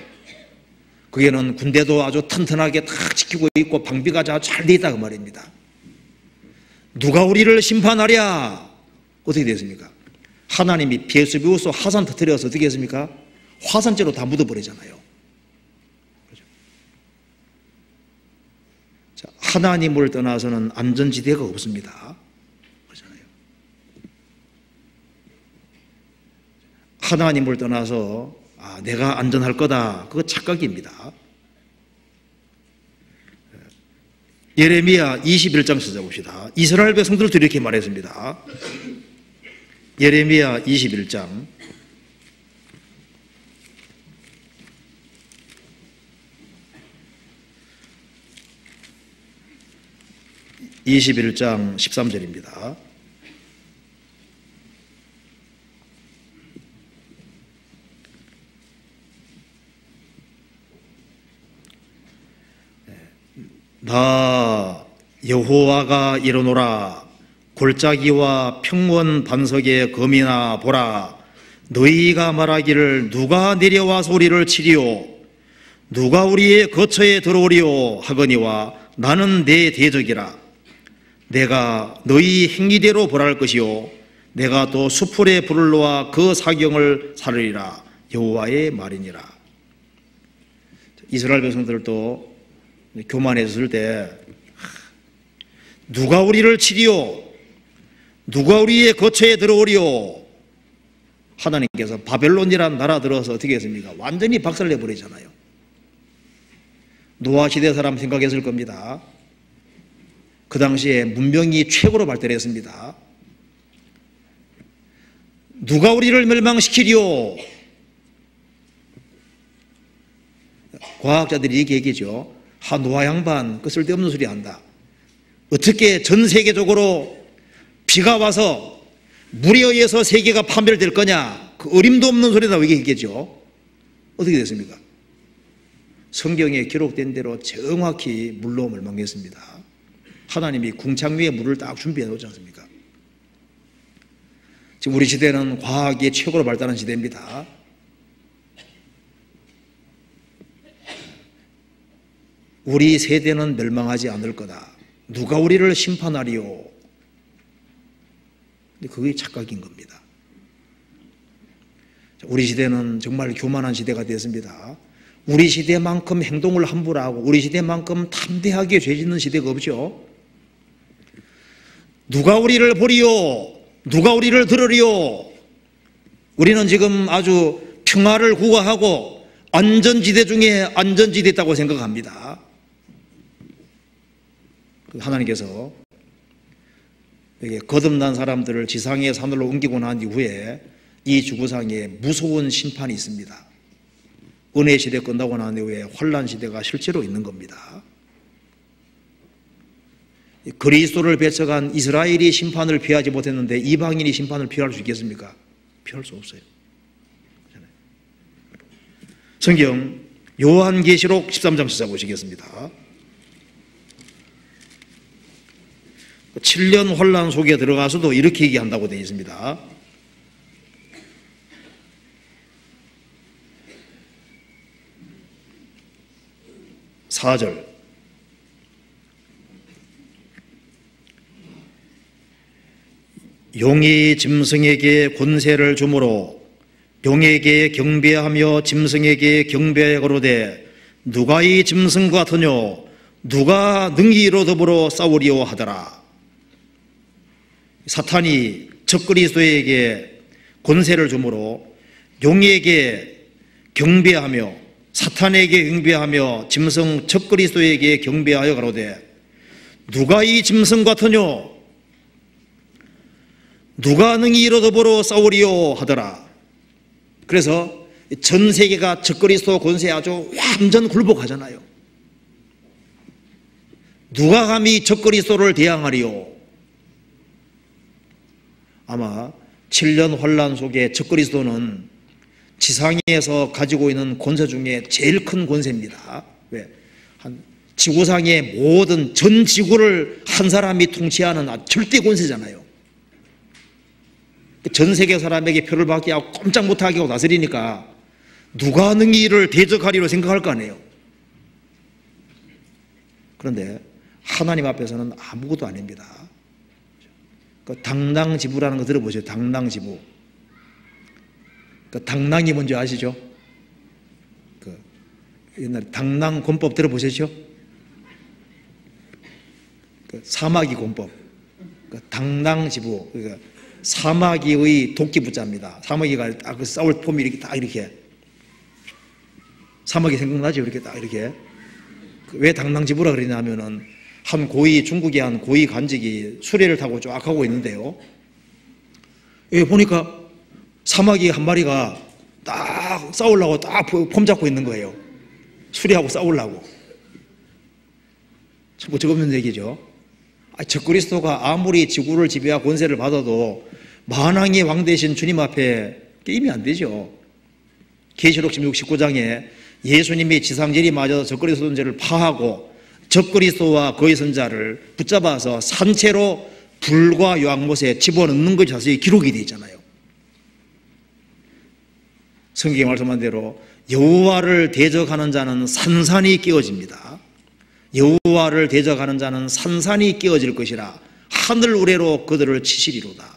거기는 군대도 아주 튼튼하게 탁 지키고 있고 방비가 잘 돼 있다 그 말입니다. 누가 우리를 심판하랴? 어떻게 됐습니까? 하나님이 베수비우스 화산 터뜨려서 어떻게 했습니까? 화산재로 다 묻어버리잖아요. 그렇죠? 자, 하나님을 떠나서는 안전지대가 없습니다. 그렇잖아요. 하나님을 떠나서 내가 안전할 거다, 그거 착각입니다. 예레미야 21장 찾아봅시다. 이스라엘 백성들도 이렇게 말했습니다. 예레미야 21장 13절입니다. 나 여호와가 이르노라. 골짜기와 평원 반석의 검이나 보라. 너희가 말하기를 누가 내려와서 우리를 치리오, 누가 우리의 거처에 들어오리오 하거니와 나는 내 대적이라. 내가 너희 행위대로 벌할 것이요 내가 또 수풀에 불을 놓아 그 사경을 사르리라. 여호와의 말이니라. 이스라엘 백성들도 교만했을 때 누가 우리를 치리오, 누가 우리의 거처에 들어오리오. 하나님께서 바벨론이라는 나라 들어서 어떻게 했습니까? 완전히 박살내버리잖아요. 노아 시대 사람 생각했을 겁니다. 그 당시에 문명이 최고로 발달했습니다. 누가 우리를 멸망시키리오? 과학자들이 이렇게 얘기죠. 노아 양반 그 쓸데없는 소리 한다. 어떻게 전 세계적으로 비가 와서 물에 의해서 세계가 파멸될 거냐, 그 어림도 없는 소리다 이렇게 얘기했죠. 어떻게 됐습니까? 성경에 기록된 대로 정확히 물로 멸망했습니다. 하나님이 궁창 위에 물을 딱 준비해 놓지 않습니까? 지금 우리 시대는 과학이 최고로 발달한 시대입니다. 우리 세대는 멸망하지 않을 거다. 누가 우리를 심판하리요? 근데 그게 착각인 겁니다. 우리 시대는 정말 교만한 시대가 되었습니다. 우리 시대만큼 행동을 함부로 하고 우리 시대만큼 담대하게 죄 짓는 시대가 없죠. 누가 우리를 보리요? 누가 우리를 들으리요? 우리는 지금 아주 평화를 구가하고 안전지대 중에 안전지대 있다고 생각합니다. 하나님께서 이게 거듭난 사람들을 지상의 산으로 옮기고 난 이후에 이 지구상에 무서운 심판이 있습니다. 은혜 시대 끝나고 난 이후에 환란 시대가 실제로 있는 겁니다. 그리스도를 배척한 이스라엘이 심판을 피하지 못했는데 이방인이 심판을 피할 수 있겠습니까? 피할 수 없어요. 성경 요한계시록 13장 찾아보시겠습니다. 7년 환란 속에 들어가서도 이렇게 얘기한다고 되어 있습니다. 4절 용이 짐승에게 권세를 주므로 용에게 경배하며 짐승에게 경배하여 가로되 누가 이 짐승과 같으뇨 누가 능히로 더불어 싸우리오 하더라. 사탄이 적그리스도에게 권세를 주므로 용에게 경배하며 사탄에게 경배하며 짐승 적그리스도에게 경배하여 가로되 누가 이 짐승 같으뇨 누가 능히 이로 더불어 싸우리오 하더라. 그래서 전 세계가 적그리스도 권세에 아주 완전 굴복하잖아요. 누가 감히 적그리스도를 대항하리요? 아마 7년 환란 속에 적그리스도는 지상에서 가지고 있는 권세 중에 제일 큰 권세입니다. 왜? 지구상의 모든 전 지구를 한 사람이 통치하는 절대 권세잖아요. 전 세계 사람에게 표를 받게 하고 꼼짝 못하게 하고 다스리니까 누가 능히 이를 대적하리로 생각할 거 아니에요. 그런데 하나님 앞에서는 아무것도 아닙니다. 그 당랑지부라는 거 들어보세요. 당랑지부. 그 당랑이 뭔지 아시죠? 그 옛날에 당랑권법 들어보셨죠? 그 사마귀 권법. 그 당랑지부. 그러니까 사마귀의 도끼부자입니다. 사마귀가 딱 싸울 폼이 이렇게 딱 이렇게. 사마귀 생각나죠? 이렇게 딱 이렇게. 왜 당랑지부라 그러냐면은 한 고위, 중국의 한 고위 관직이 수레를 타고 쫙 가고 있는데요. 여기 보니까 사마귀 한 마리가 딱 싸우려고 딱 폼 잡고 있는 거예요. 수레하고 싸우려고. 참 어처없는 얘기죠. 적그리스도가 아무리 지구를 지배하고 권세를 받아도 만왕의 왕 되신 주님 앞에 게임이 안 되죠. 계시록 16, 19장에 예수님이 지상절이 맞아서 적그리스도 존재를 파하고 적그리스도와 그의 선자를 붙잡아서 산채로 불과 요항못에 집어넣는 것이 자세히 기록이 되어 있잖아요. 성경에 말씀한 대로 여호와를 대적하는 자는 산산이 깨어집니다. 여호와를 대적하는 자는 산산이 깨어질 것이라 하늘 우레로 그들을 치시리로다.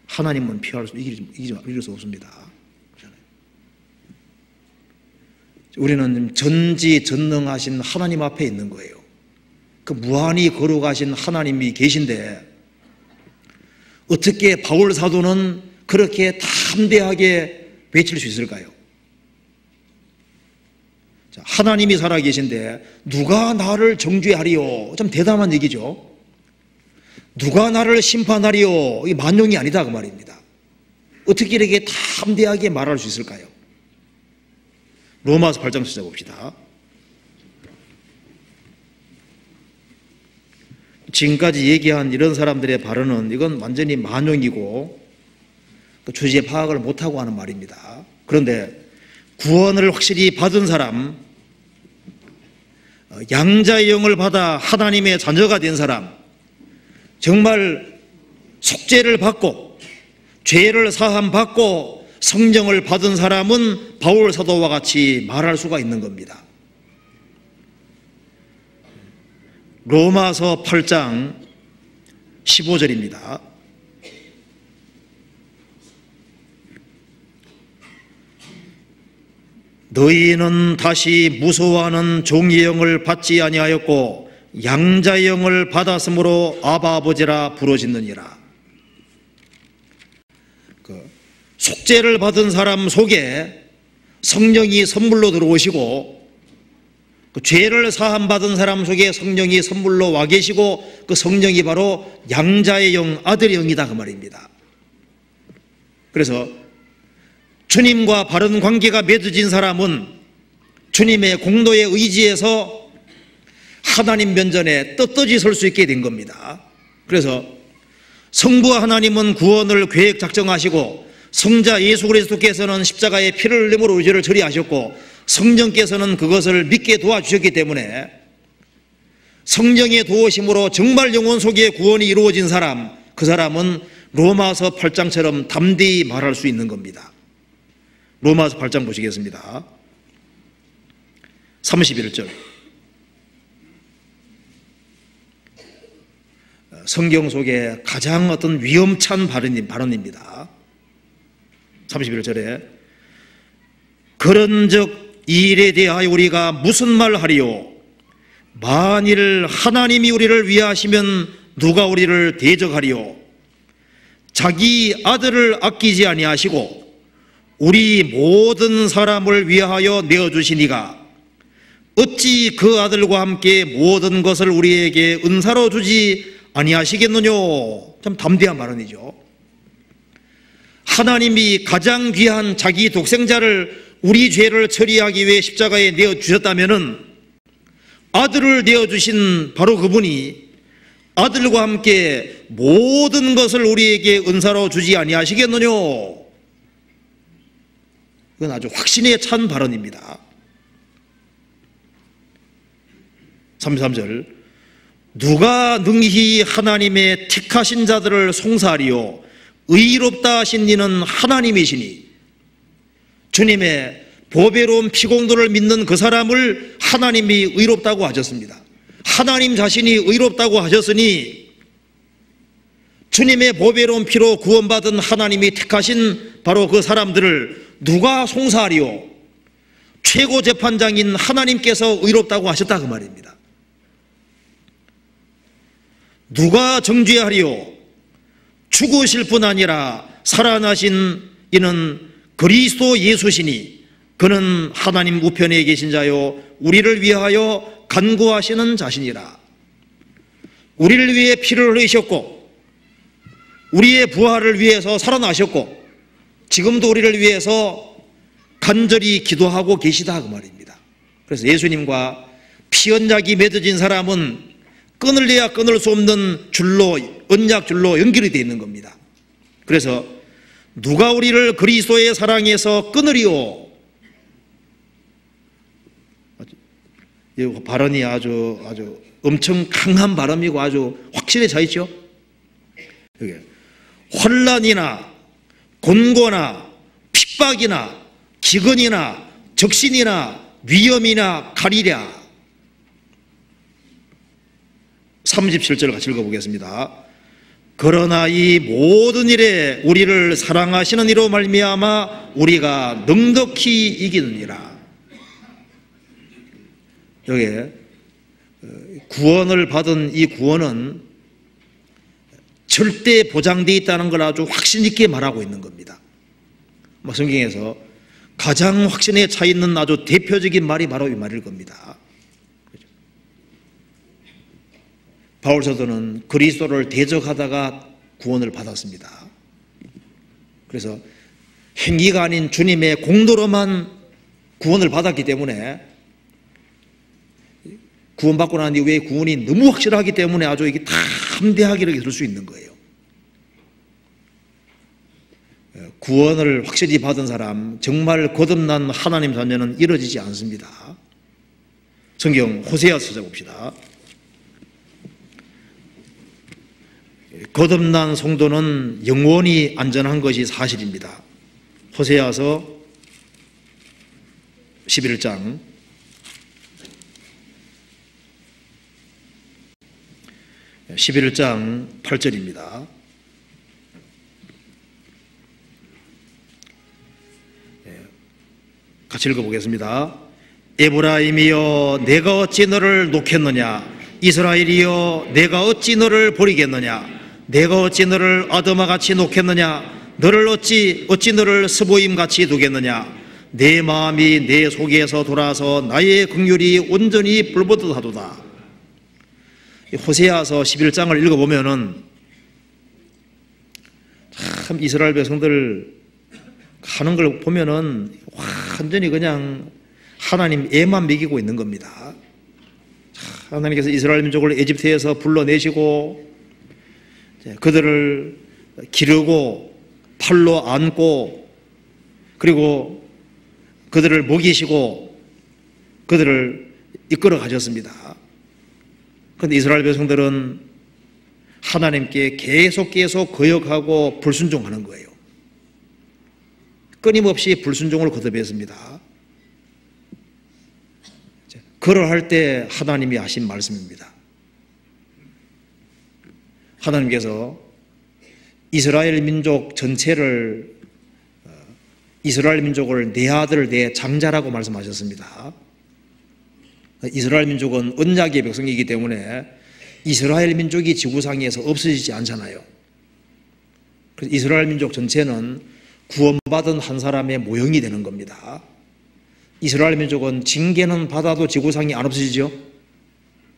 하나님은 피할 수 이길 수 없습니다. 우리는 전지전능하신 하나님 앞에 있는 거예요. 그 무한히 거룩하신 하나님이 계신데 어떻게 바울 사도는 그렇게 담대하게 외칠 수 있을까요? 하나님이 살아계신데 누가 나를 정죄하리요? 좀 대담한 얘기죠. 누가 나를 심판하리요? 이게 만용이 아니다 그 말입니다. 어떻게 이렇게 담대하게 말할 수 있을까요? 로마서 8장 찾아봅시다. 지금까지 얘기한 이런 사람들의 발언은 이건 완전히 만용이고 주제 파악을 못하고 하는 말입니다. 그런데 구원을 확실히 받은 사람, 양자의 영을 받아 하나님의 자녀가 된 사람, 정말 속죄를 받고 죄를 사함 받고 성령을 받은 사람은 바울 사도와 같이 말할 수가 있는 겁니다. 로마서 8장 15절입니다. 너희는 다시 무소하는 종의 영을 받지 아니하였고 양자의 영을 받았으므로 아바 아버지라 부르짖느니라. 속죄를 받은 사람 속에 성령이 선물로 들어오시고, 죄를 사함 받은 사람 속에 성령이 선물로 와 계시고, 그 성령이 바로 양자의 영, 아들의 영이다 그 말입니다. 그래서 주님과 바른 관계가 맺어진 사람은 주님의 공로에 의지해서 하나님 면전에 떳떳이 설 수 있게 된 겁니다. 그래서 성부 하나님은 구원을 계획 작정하시고, 성자 예수 그리스도께서는 십자가에 피를 흘림으로 우리 죄를 처리하셨고, 성령께서는 그것을 믿게 도와주셨기 때문에 성령의 도우심으로 정말 영혼 속에 구원이 이루어진 사람, 그 사람은 로마서 8장처럼 담대히 말할 수 있는 겁니다. 로마서 8장 보시겠습니다. 31절. 성경 속에 가장 어떤 위험찬 발언입니다. 31절에 그런즉 이 일에 대하여 우리가 무슨 말 하리요? 만일 하나님이 우리를 위하시면 누가 우리를 대적하리요? 자기 아들을 아끼지 아니하시고 우리 모든 사람을 위하여 내어주시니가 어찌 그 아들과 함께 모든 것을 우리에게 은사로 주지 아니하시겠느냐? 참 담대한 발언이죠. 하나님이 가장 귀한 자기 독생자를 우리 죄를 처리하기 위해 십자가에 내어주셨다면은 아들을 내어주신 바로 그분이 아들과 함께 모든 것을 우리에게 은사로 주지 아니하시겠느냐? 이건 아주 확신에 찬 발언입니다. 33절. 누가 능히 하나님의 택하신 자들을 송사하리요? 의롭다 하신 이는 하나님이시니. 주님의 보배로운 피공도를 믿는 그 사람을 하나님이 의롭다고 하셨습니다. 하나님 자신이 의롭다고 하셨으니 주님의 보배로운 피로 구원받은 하나님이 택하신 바로 그 사람들을 누가 송사하리요? 최고 재판장인 하나님께서 의롭다고 하셨다 그 말입니다. 누가 정죄하리요? 죽으실 뿐 아니라 살아나신 이는 그리스도 예수시니 그는 하나님 우편에 계신 자요 우리를 위하여 간구하시는 자신이라. 우리를 위해 피를 흘리셨고 우리의 부활을 위해서 살아나셨고 지금도 우리를 위해서 간절히 기도하고 계시다 그 말입니다. 그래서 예수님과 피언약이 맺어진 사람은 끊을래야 끊을 수 없는 줄로, 언약 줄로 연결이 되어 있는 겁니다. 그래서 누가 우리를 그리스도의 사랑에서 끊으리요? 이 발언이 아주 엄청 강한 발언이고 아주 확실히 차 있죠. 여기 환난이나 곤고나 핍박이나 기근이나 적신이나 위험이나 가리랴. 37절 같이 읽어보겠습니다. 그러나 이 모든 일에 우리를 사랑하시는 이로 말미암아 우리가 넉넉히 이기느니라. 여기에 구원을 받은 이 구원은 절대 보장되어 있다는 걸 아주 확신 있게 말하고 있는 겁니다. 성경에서 가장 확신에 차 있는 아주 대표적인 말이 바로 이 말일 겁니다. 바울 사도는 그리스도를 대적하다가 구원을 받았습니다. 그래서 행위가 아닌 주님의 공로로만 구원을 받았기 때문에 구원받고 난 이후에 구원이 너무 확실하기 때문에 아주 이게 담대하게 이렇게 들 수 있는 거예요. 구원을 확실히 받은 사람, 정말 거듭난 하나님 자녀는 이루어지지 않습니다. 성경 호세아서 찾아봅시다. 거듭난 성도는 영원히 안전한 것이 사실입니다. 호세아서 11장 11장 8절입니다. 같이 읽어보겠습니다. 에브라임이여 내가 어찌 너를 놓겠느냐, 이스라엘이여 내가 어찌 너를 버리겠느냐, 내가 어찌 너를 아드마같이 놓겠느냐, 너를 어찌 너를 스보임같이 두겠느냐, 내 마음이 내 속에서 돌아서 나의 긍휼이 온전히 불보듯 하도다. 호세아서 11장을 읽어보면은 참 이스라엘 백성들 하는 걸 보면은 완전히 그냥 하나님 애만 먹이고 있는 겁니다. 하나님께서 이스라엘 민족을 에집트에서 불러내시고 그들을 기르고 팔로 안고 그리고 그들을 먹이시고 그들을 이끌어 가셨습니다. 그런데 이스라엘 백성들은 하나님께 계속 거역하고 불순종하는 거예요. 끊임없이 불순종을 거듭했습니다. 그러할 때 하나님이 하신 말씀입니다. 하나님께서 이스라엘 민족 전체를, 이스라엘 민족을 내 아들 내 장자라고 말씀하셨습니다. 이스라엘 민족은 언약의 백성이기 때문에 이스라엘 민족이 지구상에서 없어지지 않잖아요. 그래서 이스라엘 민족 전체는 구원받은 한 사람의 모형이 되는 겁니다. 이스라엘 민족은 징계는 받아도 지구상이 안 없어지죠.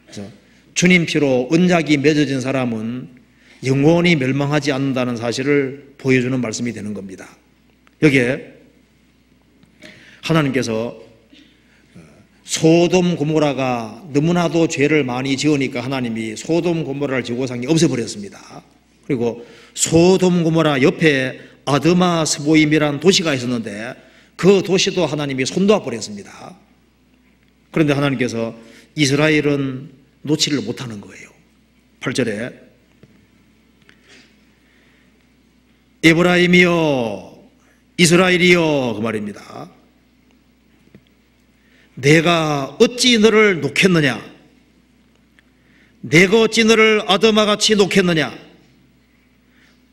그래서 주님 피로 언약이 맺어진 사람은 영원히 멸망하지 않는다는 사실을 보여주는 말씀이 되는 겁니다. 여기에 하나님께서 소돔 고모라가 너무나도 죄를 많이 지으니까 하나님이 소돔 고모라를 지구상에 없애버렸습니다. 그리고 소돔 고모라 옆에 아드마 스보임이라는 도시가 있었는데 그 도시도 하나님이 손놓아 버렸습니다. 그런데 하나님께서 이스라엘은 놓지를 못하는 거예요. 8절에 에브라임이여 이스라엘이여 그 말입니다. 내가 어찌 너를 놓겠느냐, 내가 어찌 너를 아드마같이 놓겠느냐,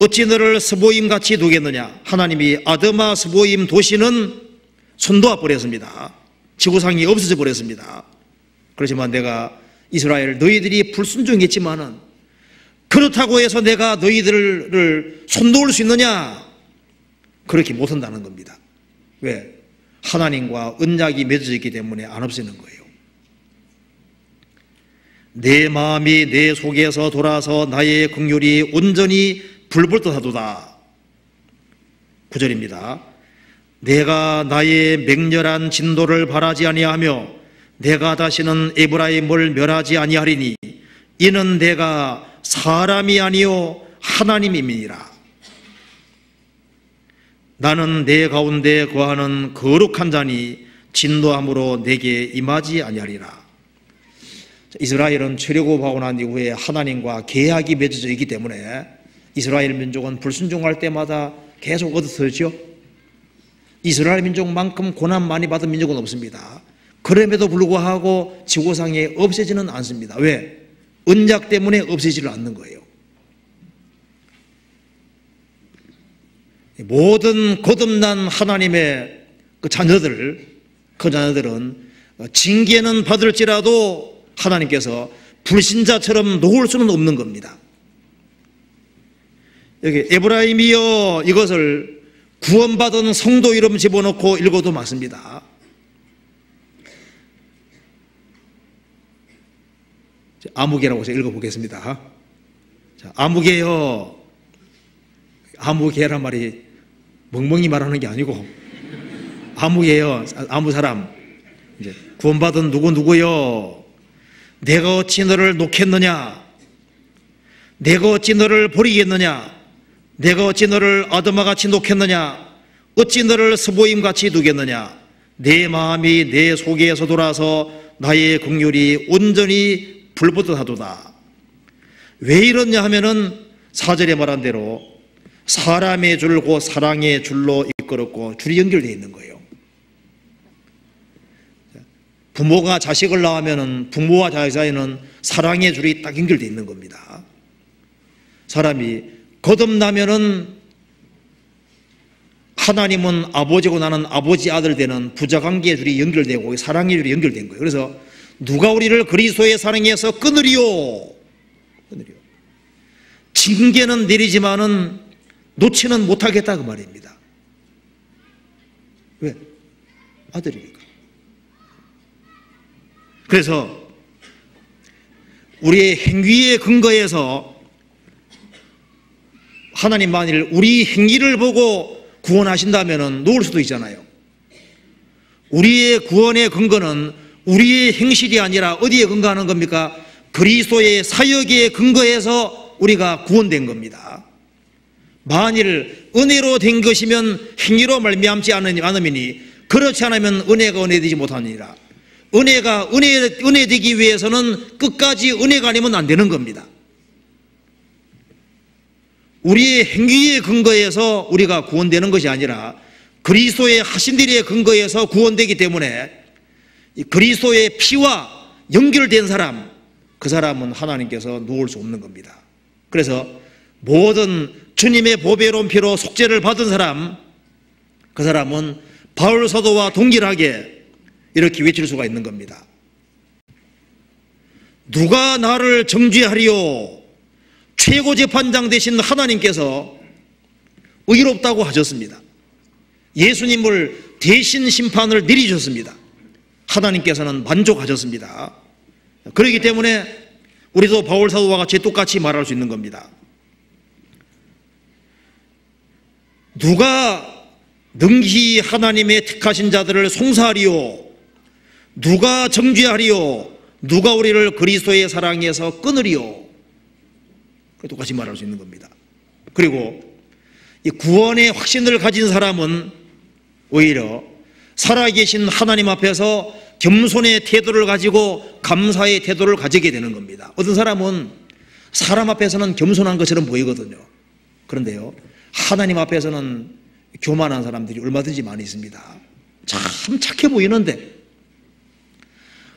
어찌 너를 스보임같이 두겠느냐. 하나님이 아드마 스보임 도시는 손놓아 버렸습니다. 지구상이 없어져 버렸습니다. 그렇지만 내가 이스라엘 너희들이 불순종했지만은 그렇다고 해서 내가 너희들을 손놓을 수 있느냐? 그렇게 못한다는 겁니다. 왜? 하나님과 언약이 맺어져 있기 때문에 안 없애는 거예요. 내 마음이 내 속에서 돌아서 나의 긍휼이 온전히 불불듯 하도다. 9절입니다. 내가 나의 맹렬한 진도를 바라지 아니하며 내가 다시는 에브라임을 멸하지 아니하리니 이는 내가 사람이 아니요 하나님임이니라. 나는 내 가운데 거하는 거룩한 자니 진노함으로 내게 임하지 아니하리라. 이스라엘은 출애굽하고 난 이후에 하나님과 계약이 맺어져 있기 때문에 이스라엘 민족은 불순종할 때마다 계속 얻어들었죠. 이스라엘 민족만큼 고난 많이 받은 민족은 없습니다. 그럼에도 불구하고 지구상에 없애지는 않습니다. 왜? 언약 때문에 없애지를 않는 거예요. 모든 거듭난 하나님의 그 자녀들은 징계는 받을지라도 하나님께서 불신자처럼 놓을 수는 없는 겁니다. 여기 에브라임이여 이것을 구원받은 성도 이름 집어넣고 읽어도 맞습니다. 아무개라고 해서 읽어보겠습니다. 자, 아무개여. 아무개란 말이 멍멍이 말하는 게 아니고 아무개여, 아무 사람, 이제 구원받은 누구여, 내가 어찌 너를 놓겠느냐, 내가 어찌 너를 버리겠느냐, 내가 어찌 너를 아드마같이 놓겠느냐, 어찌 너를 스보임같이 두겠느냐. 내 마음이 내 속에서 돌아서 나의 긍휼이 온전히 불보듯 하도다. 왜 이러냐 하면은 4절에 말한 대로 사람의 줄고 사랑의 줄로 이끌었고 줄이 연결되어 있는 거예요. 부모가 자식을 낳으면 부모와 자식 사이에는 사랑의 줄이 딱 연결되어 있는 겁니다. 사람이 거듭나면은 하나님은 아버지고 나는 아버지 아들 되는 부자관계의 줄이 연결되고 사랑의 줄이 연결된 거예요. 그래서 누가 우리를 그리스도의 사랑에서 끊으리요? 징계는 내리지만은 놓지는 못하겠다 그 말입니다. 왜? 아들이니까. 그래서 우리의 행위에 근거해서 하나님 만일 우리 행위를 보고 구원하신다면 놓을 수도 있잖아요. 우리의 구원의 근거는 우리의 행실이 아니라 어디에 근거하는 겁니까? 그리스도의 사역에 근거해서 우리가 구원된 겁니다. 만일 은혜로 된 것이면 행위로 말미암지 않으니 그렇지 않으면 은혜가 은혜되지 못하니라. 은혜가 은혜되기 위해서는 끝까지 은혜가 아니면 안 되는 겁니다. 우리의 행위에 근거해서 우리가 구원되는 것이 아니라 그리스도의 하신 일에 근거해서 구원되기 때문에 그리스도의 피와 연결된 사람, 그 사람은 하나님께서 놓을 수 없는 겁니다. 그래서 모든 주님의 보배로운 피로 속죄를 받은 사람, 그 사람은 바울 사도와 동일하게 이렇게 외칠 수가 있는 겁니다. 누가 나를 정죄하리요? 최고 재판장 되신 하나님께서 의롭다고 하셨습니다. 예수님을 대신 심판을 내리셨습니다. 하나님께서는 만족하셨습니다. 그렇기 때문에 우리도 바울 사도와 같이 똑같이 말할 수 있는 겁니다. 누가 능히 하나님의 택하신 자들을 송사하리요? 누가 정죄하리요? 누가 우리를 그리스도의 사랑에서 끊으리요? 똑같이 말할 수 있는 겁니다. 그리고 이 구원의 확신을 가진 사람은 오히려 살아계신 하나님 앞에서 겸손의 태도를 가지고 감사의 태도를 가지게 되는 겁니다. 어떤 사람은 사람 앞에서는 겸손한 것처럼 보이거든요. 그런데요, 하나님 앞에서는 교만한 사람들이 얼마든지 많이 있습니다. 참 착해 보이는데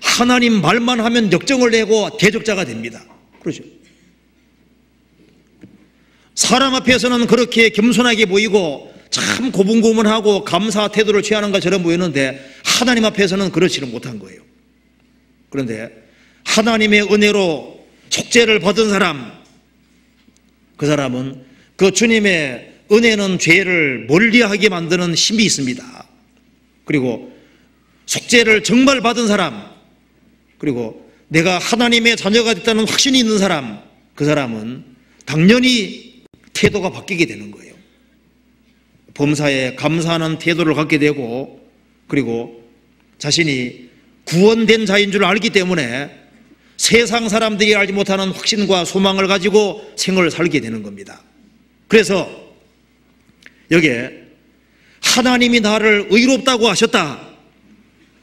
하나님 말만 하면 역정을 내고 대적자가 됩니다. 그렇죠? 사람 앞에서는 그렇게 겸손하게 보이고 참 고분고분하고 감사 태도를 취하는 것처럼 보이는데 하나님 앞에서는 그렇지는 못한 거예요. 그런데 하나님의 은혜로 속죄를 받은 사람, 그 사람은 그 주님의 은혜는 죄를 멀리하게 만드는 힘이 있습니다. 그리고 속죄를 정말 받은 사람, 그리고 내가 하나님의 자녀가 됐다는 확신이 있는 사람, 그 사람은 당연히 태도가 바뀌게 되는 거예요. 범사에 감사하는 태도를 갖게 되고, 그리고 자신이 구원된 자인 줄 알기 때문에 세상 사람들이 알지 못하는 확신과 소망을 가지고 생을 살게 되는 겁니다. 그래서 여기에 하나님이 나를 의롭다고 하셨다,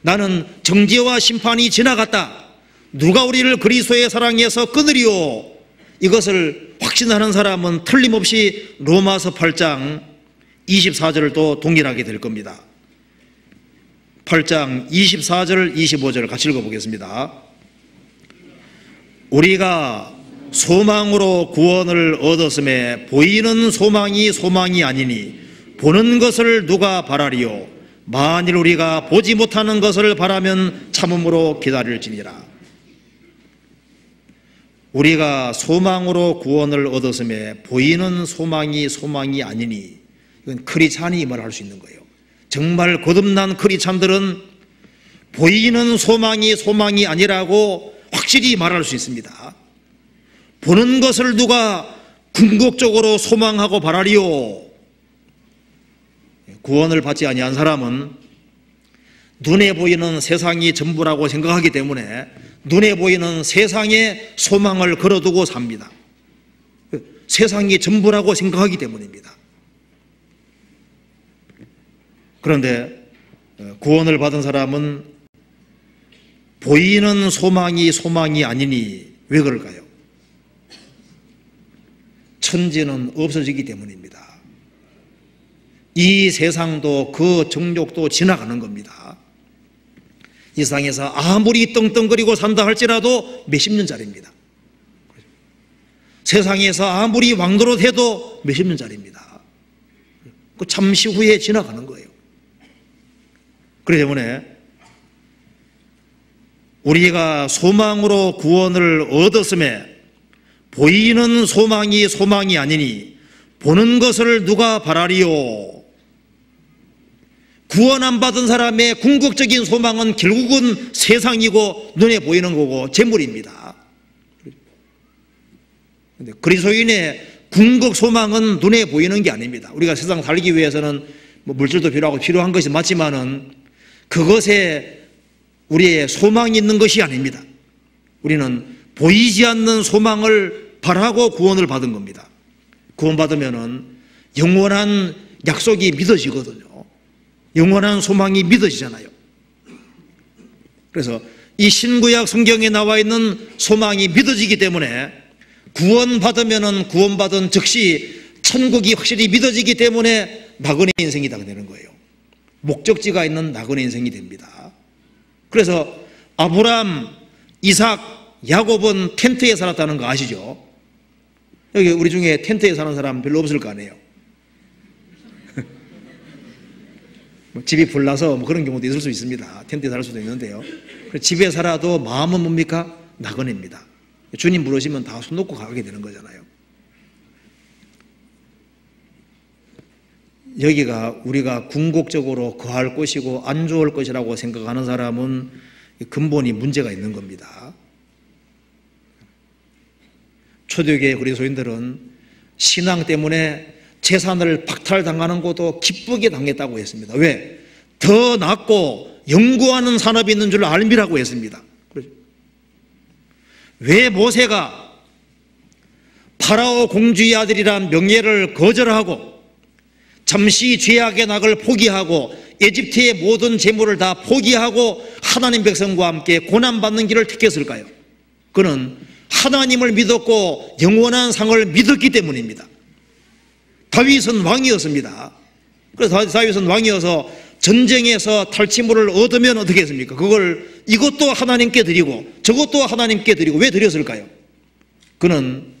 나는 정죄와 심판이 지나갔다, 누가 우리를 그리스도의 사랑에서 끊으리요, 이것을 확신하는 사람은 틀림없이 로마서 8장 24절을 또 동일하게 될 겁니다. 8장 24절 25절 같이 읽어보겠습니다. 우리가 소망으로 구원을 얻었음에 보이는 소망이 아니니 보는 것을 누가 바라리요? 만일 우리가 보지 못하는 것을 바라면 참음으로 기다릴지니라. 우리가 소망으로 구원을 얻었음에 보이는 소망이 아니니, 이건 크리스찬이 이 말을 할 수 있는 거예요. 정말 거듭난 크리스찬들은 보이는 소망이 아니라고 확실히 말할 수 있습니다. 보는 것을 누가 궁극적으로 소망하고 바라리요? 구원을 받지 아니한 사람은 눈에 보이는 세상이 전부라고 생각하기 때문에 눈에 보이는 세상에 소망을 걸어두고 삽니다. 세상이 전부라고 생각하기 때문입니다. 그런데 구원을 받은 사람은 보이는 소망이 아니니 왜 그럴까요? 천지는 없어지기 때문입니다. 이 세상도 그 정욕도 지나가는 겁니다. 이 세상에서 아무리 떵떵거리고 산다 할지라도 몇십 년짜리입니다. 세상에서 아무리 왕노릇해도 몇십 년짜리입니다. 그 잠시 후에 지나가는 거예요. 그렇기 때문에 우리가 소망으로 구원을 얻었음에 보이는 소망이 소망이 아니니 보는 것을 누가 바라리요. 구원 안 받은 사람의 궁극적인 소망은 결국은 세상이고 눈에 보이는 거고 재물입니다. 그런데 그리스도인의 궁극 소망은 눈에 보이는 게 아닙니다. 우리가 세상 살기 위해서는 뭐 물질도 필요하고 필요한 것이 맞지만은 그것에 우리의 소망이 있는 것이 아닙니다. 우리는 보이지 않는 소망을 바라고 구원을 받은 겁니다. 구원받으면은 영원한 약속이 믿어지거든요. 영원한 소망이 믿어지잖아요. 그래서 이 신구약 성경에 나와 있는 소망이 믿어지기 때문에 구원받으면은 구원받은 즉시 천국이 확실히 믿어지기 때문에 나그네 인생이 다 되는 거예요. 목적지가 있는 나그네 인생이 됩니다. 그래서 아브람, 이삭, 야곱은 텐트에 살았다는 거 아시죠? 여기 우리 중에 텐트에 사는 사람 별로 없을 거 아니에요. 집이 불나서 뭐 그런 경우도 있을 수 있습니다. 텐트에 살 수도 있는데요. 집에 살아도 마음은 뭡니까? 나그네입니다. 주님 부르시면 다 손 놓고 가게 되는 거잖아요. 여기가 우리가 궁극적으로 거할 것이고 안 좋을 것이라고 생각하는 사람은 근본이 문제가 있는 겁니다. 초대교회 그리스도인들은 신앙 때문에 재산을 박탈당하는 것도 기쁘게 당했다고 했습니다. 왜? 더 낫고 연구하는 산업이 있는 줄 알미라고 했습니다. 왜 모세가 파라오 공주의 아들이란 명예를 거절하고 잠시 죄악의 낙을 포기하고 에집트의 모든 재물을 다 포기하고 하나님 백성과 함께 고난받는 길을 택했을까요? 그는 하나님을 믿었고 영원한 상을 믿었기 때문입니다. 다윗은 왕이었습니다. 그래서 다윗은 왕이어서 전쟁에서 탈취물을 얻으면 어떻게 했습니까? 그걸 이것도 하나님께 드리고 저것도 하나님께 드리고 왜 드렸을까요? 그는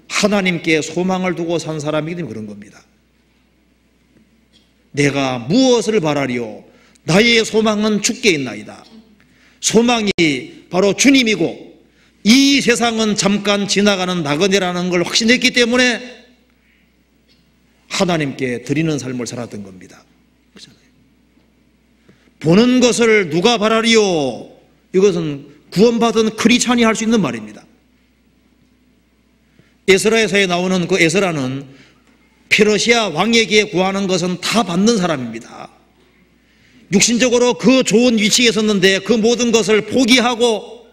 하나님께 소망을 두고 산 사람이기 때문에 그런 겁니다. 내가 무엇을 바라리요? 나의 소망은 주께 있나이다. 소망이 바로 주님이고 이 세상은 잠깐 지나가는 나그네라는 걸 확신했기 때문에 하나님께 드리는 삶을 살았던 겁니다. 그렇잖아요. 보는 것을 누가 바라리요? 이것은 구원받은 크리스찬이 할 수 있는 말입니다. 에스라에서에 나오는 그 에스라는 페르시아 왕에게 구하는 것은 다 받는 사람입니다. 육신적으로 그 좋은 위치에 섰는데 그 모든 것을 포기하고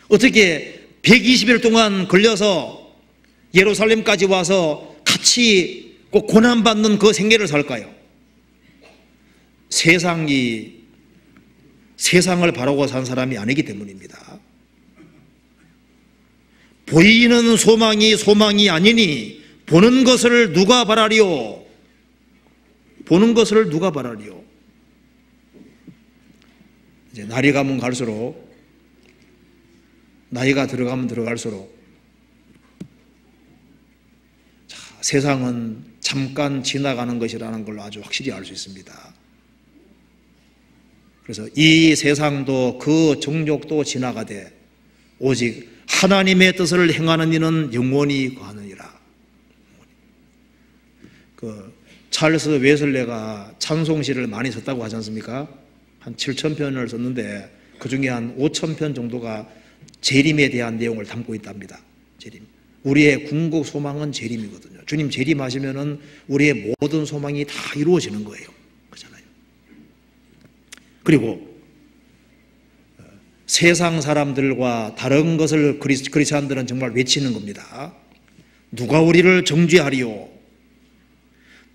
어떻게 120일 동안 걸려서 예루살렘까지 와서 같이 꼭 고난받는 그 생애를 살까요? 세상을 바라고 산 사람이 아니기 때문입니다. 보이는 소망이 소망이 아니니 보는 것을 누가 바라리요? 보는 것을 누가 바라리요? 이제 날이 가면 갈수록 나이가 들어가면 들어갈수록 세상은 잠깐 지나가는 것이라는 걸 아주 확실히 알 수 있습니다. 그래서 이 세상도 그 정욕도 지나가되 오직 하나님의 뜻을 행하는 이는 영원히 거하느니라. 그 찰스 웨슬레가 찬송시를 많이 썼다고 하지 않습니까? 한 7,000편을 썼는데 그 중에 한 5,000편 정도가 재림에 대한 내용을 담고 있답니다. 재림. 우리의 궁극 소망은 재림이거든요. 주님 재림하시면은 우리의 모든 소망이 다 이루어지는 거예요. 그렇잖아요. 그리고 세상 사람들과 다른 것을 그리스도인들은 정말 외치는 겁니다. 누가 우리를 정죄하리요?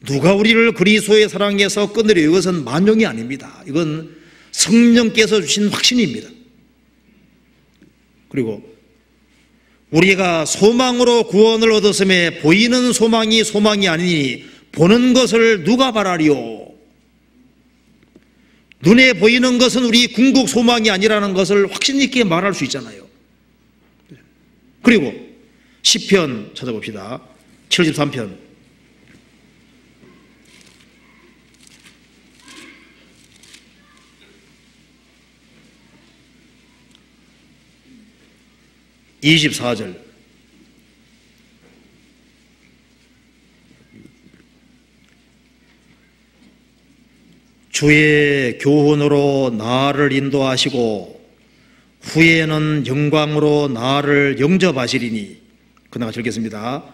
누가 우리를 그리스도의 사랑에서 끊으리요? 이것은 만용이 아닙니다. 이건 성령께서 주신 확신입니다. 그리고 우리가 소망으로 구원을 얻었음에 보이는 소망이 소망이 아니니 보는 것을 누가 바라리요? 눈에 보이는 것은 우리 궁극 소망이 아니라는 것을 확신 있게 말할 수 있잖아요. 그리고 시편 찾아봅시다. 73편. (24절) 주의 교훈으로 나를 인도하시고 후에는 영광으로 나를 영접하시리니. 그나마 읽겠습니다.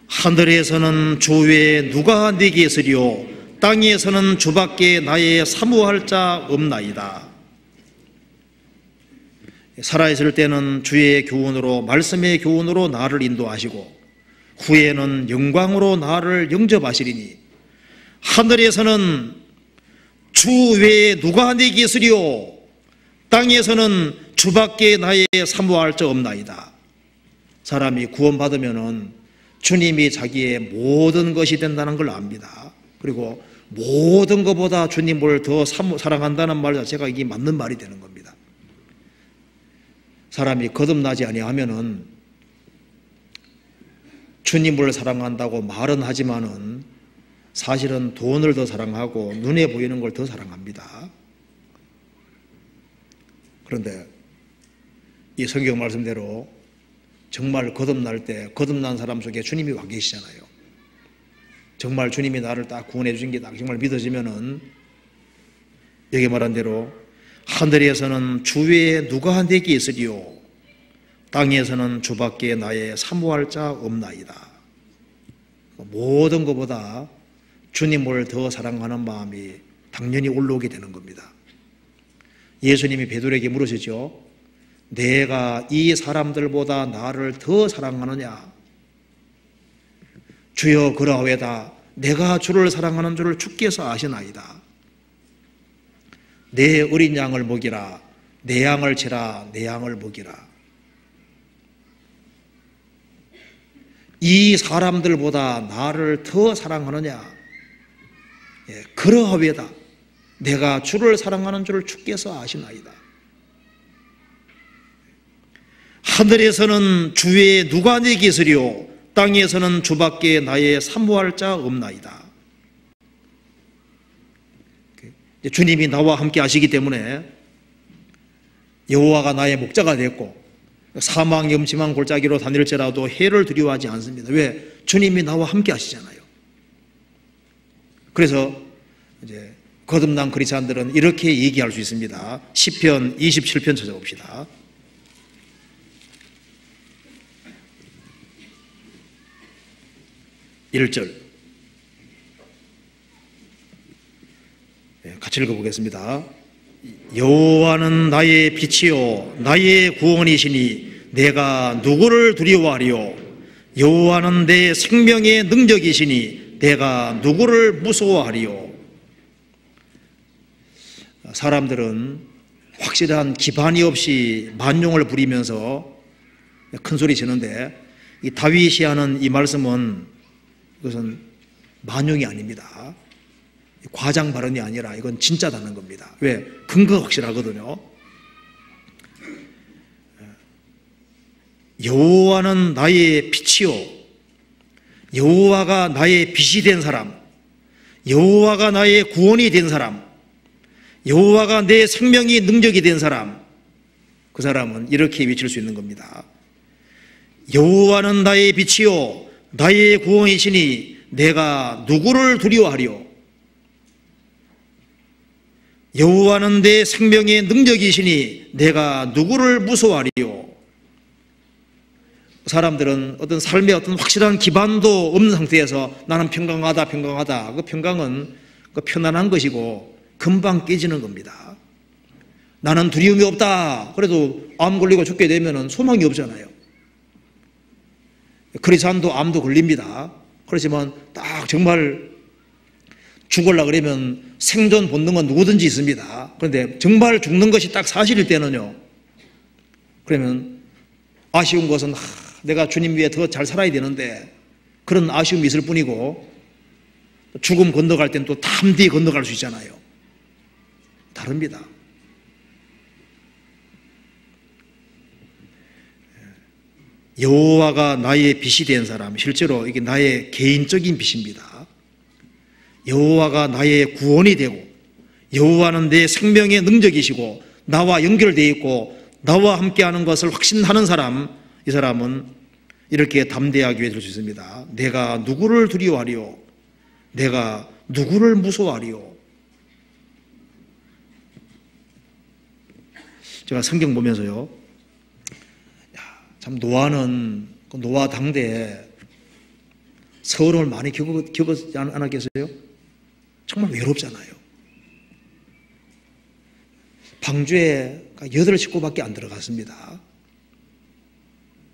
하늘에서는 주 외에 누가 내게 있으리요 땅에서는 주밖에 나의 사모할 자 없나이다. 살아있을 때는 주의 교훈으로, 말씀의 교훈으로 나를 인도하시고 후에는 영광으로 나를 영접하시리니 하늘에서는 주 외에 누가 내게 있으리요 땅에서는 주밖에 나의 사모할 자 없나이다. 사람이 구원받으면은 주님이 자기의 모든 것이 된다는 걸 압니다. 그리고 모든 것보다 주님을 더 사랑한다는 말 자체가 이게 맞는 말이 되는 겁니다. 사람이 거듭나지 아니하면은 주님을 사랑한다고 말은 하지만은 사실은 돈을 더 사랑하고 눈에 보이는 걸 더 사랑합니다. 그런데 이 성경 말씀대로 정말 거듭날 때 거듭난 사람 속에 주님이 와 계시잖아요. 정말 주님이 나를 딱 구원해 주신 게 딱 정말 믿어지면은 여기 말한 대로 하늘에서는 주 외에 누가 내게 있으리요 땅에서는 주밖에 나의 사모할 자 없나이다. 모든 것보다 주님을 더 사랑하는 마음이 당연히 올라오게 되는 겁니다. 예수님이 베드로에게 물으시죠. 내가 이 사람들보다 나를 더 사랑하느냐? 주여 그러하오이다. 내가 주를 사랑하는 줄을 주께서 아시나이다. 내 어린 양을 먹이라. 내 양을 치라. 내 양을 먹이라. 이 사람들보다 나를 더 사랑하느냐? 그러하오이다. 내가 주를 사랑하는 줄을 주께서 아시나이다. 하늘에서는 주의 누가 내게 있으리요 땅에서는 주밖에 나의 사모할 자 없나이다. 주님이 나와 함께 하시기 때문에 여호와가 나의 목자가 됐고 사망 염침한 골짜기로 다닐지라도 해를 두려워하지 않습니다. 왜? 주님이 나와 함께 하시잖아요. 그래서 이제 거듭난 그리스도인들은 이렇게 얘기할 수 있습니다. 시편 27편 찾아봅시다. (1절) 같이 읽어보겠습니다. 여호와는 나의 빛이요 나의 구원이시니 내가 누구를 두려워하리요 여호와는 내 생명의 능력이시니 내가 누구를 무서워하리요. 사람들은 확실한 기반이 없이 만용을 부리면서 큰 소리 치는데 이 다윗이 하는 이 말씀은 이것은 만용이 아닙니다. 과장 발언이 아니라 이건 진짜다는 겁니다. 왜? 근거가 확실하거든요. 여호와는 나의 빛이요 여호와가 나의 빛이 된 사람, 여호와가 나의 구원이 된 사람, 여호와가 내 생명이 능력이 된 사람, 그 사람은 이렇게 외칠 수 있는 겁니다. 여호와는 나의 빛이요 나의 구원이시니 내가 누구를 두려워하리요 여호와는 내 생명의 능력이시니 내가 누구를 무서워하리요. 사람들은 어떤 삶의 어떤 확실한 기반도 없는 상태에서 나는 평강하다. 그 평강은 그 편안한 것이고 금방 깨지는 겁니다. 나는 두려움이 없다. 그래도 암 걸리고 죽게 되면 소망이 없잖아요. 크리스찬도 암도 걸립니다. 그렇지만 딱 정말 죽으려고 그러면 생존 본능은 누구든지 있습니다. 그런데 정말 죽는 것이 딱 사실일 때는요, 그러면 아쉬운 것은 내가 주님 위해 더 잘 살아야 되는데 그런 아쉬움이 있을 뿐이고 죽음 건너갈 땐 또 담대히 건너갈 수 있잖아요. 다릅니다. 여호와가 나의 빛이 된 사람, 실제로 이게 나의 개인적인 빛입니다. 여호와가 나의 구원이 되고 여호와는 내 생명의 능력이시고 나와 연결되어 있고 나와 함께하는 것을 확신하는 사람, 이 사람은 이렇게 담대하게 외칠 수 있습니다. 내가 누구를 두려워하리요? 내가 누구를 무서워하리요? 제가 성경 보면서요, 참 노아는 노아 당대에 서러움을 많이 겪었지 않았겠어요? 정말 외롭잖아요. 방주에 8식구밖에 안 들어갔습니다.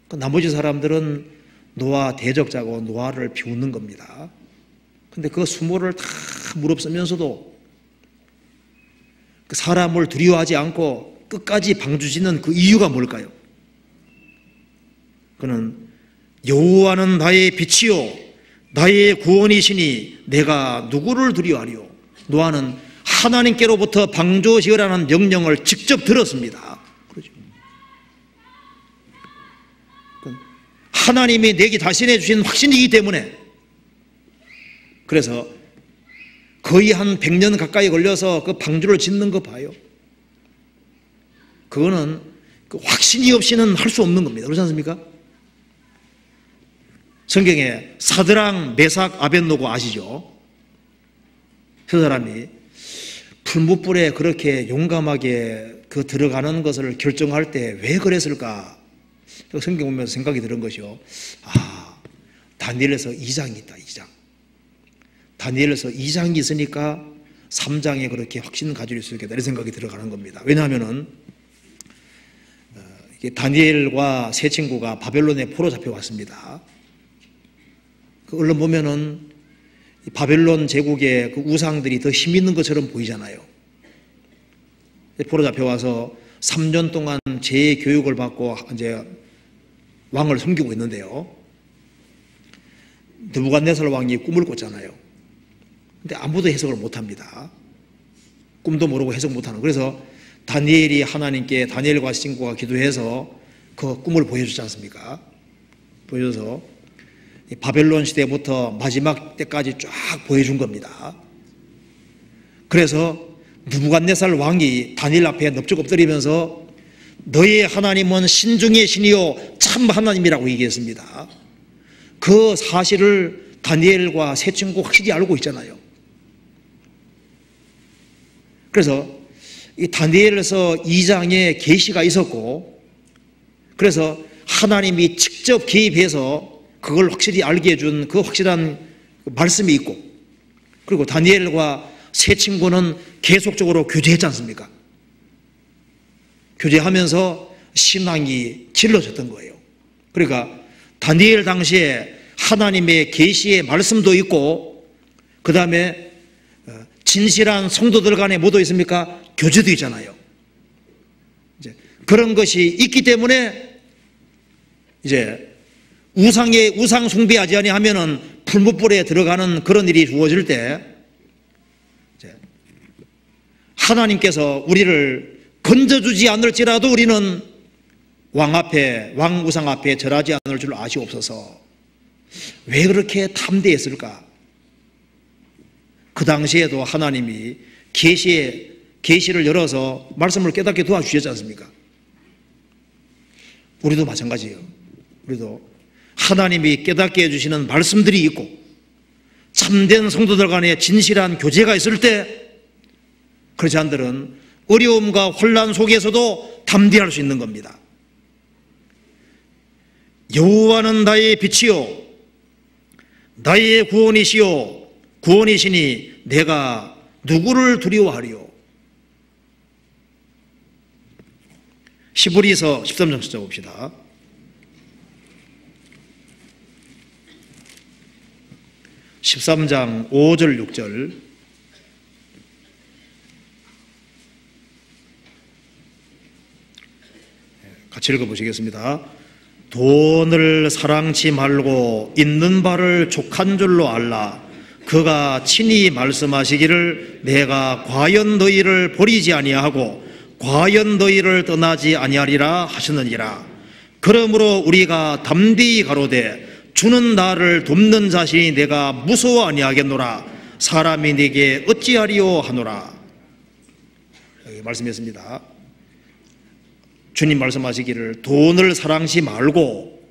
나머지 사람들은 노아 대적자고 노아를 비웃는 겁니다. 근데 그 수모를 다 무릅쓰면서도 그 사람을 두려워하지 않고 끝까지 방주 짓는 그 이유가 뭘까요? 그는 여호와는 나의 빛이요 나의 구원이시니 내가 누구를 두려워하리요? 노아는 하나님께로부터 방주 지으라는 명령을 직접 들었습니다. 그렇죠? 하나님이 내게 자신해 주신 확신이기 때문에, 그래서 거의 한 100년 가까이 걸려서 그 방주를 짓는 거 봐요. 그거는 그 확신이 없이는 할 수 없는 겁니다. 그렇지 않습니까? 성경에 사드랑, 메삭, 아벳노고 아시죠? 그 사람이 풀무불에 그렇게 용감하게 그 들어가는 것을 결정할 때 왜 그랬을까? 성경 보면서 생각이 드는 것이요. 다니엘에서 2장이 있다, 2장. 다니엘에서 2장이 있으니까 3장에 그렇게 확신 가질 수 있겠다, 이런 생각이 들어가는 겁니다. 왜냐하면은 다니엘과 세 친구가 바벨론에 포로 잡혀왔습니다. 그 언론 보면은 바벨론 제국의 그 우상들이 더 힘 있는 것처럼 보이잖아요. 포로 잡혀와서 3년 동안 재교육을 받고 이제 왕을 섬기고 있는데요. 느부갓네살 왕이 꿈을 꿨잖아요. 근데 아무도 해석을 못합니다. 꿈도 모르고 해석 못하는. 그래서 다니엘이 하나님께, 다니엘과 친구가 기도해서 그 꿈을 보여주지 않습니까? 보여줘서 바벨론 시대부터 마지막 때까지 쫙 보여준 겁니다. 그래서 느부갓네살 왕이 다니엘 앞에 넙죽 엎드리면서 너의 하나님은 신중의 신이요 참 하나님이라고 얘기했습니다. 그 사실을 다니엘과 세 친구 확실히 알고 있잖아요. 그래서 이 다니엘에서 2장에 계시가 있었고, 그래서 하나님이 직접 개입해서 그걸 확실히 알게 해준 그 확실한 말씀이 있고, 그리고 다니엘과 세 친구는 계속적으로 교제했지 않습니까? 교제하면서 신앙이 질러졌던 거예요. 그러니까 다니엘 당시에 하나님의 계시의 말씀도 있고, 그 다음에 진실한 성도들 간에 뭐도 있습니까? 교제도 있잖아요. 이제 그런 것이 있기 때문에 이제 우상 숭배하지 아니하면은 풀무불에 들어가는 그런 일이 주어질 때 하나님께서 우리를 건져주지 않을지라도 우리는 왕 우상 앞에 절하지 않을 줄 아시옵소서. 왜 그렇게 탐대했을까? 그 당시에도 하나님이 계시를 열어서 말씀을 깨닫게 도와주셨지 않습니까? 우리도 마찬가지예요. 우리도 하나님이 깨닫게 해주시는 말씀들이 있고 참된 성도들 간에 진실한 교제가 있을 때 크리스찬들은 어려움과 혼란 속에서도 담대할 수 있는 겁니다. 여호와는 나의 빛이요 나의 구원이시요 구원이시니 내가 누구를 두려워하리요? 히브리서 13장 찾아봅시다. (13장) 5절 6절 같이 읽어보시겠습니다. 돈을 사랑치 말고 있는 바를 족한 줄로 알라. 그가 친히 말씀하시기를 내가 과연 너희를 버리지 아니하고 과연 너희를 떠나지 아니하리라 하시느니라. 그러므로 우리가 담대히 가로되 주는 나를 돕는 자신이 내가 무서워 아니하겠노라. 사람이 내게 어찌하리요 하노라. 여기 말씀했습니다. 주님 말씀하시기를 돈을 사랑시 말고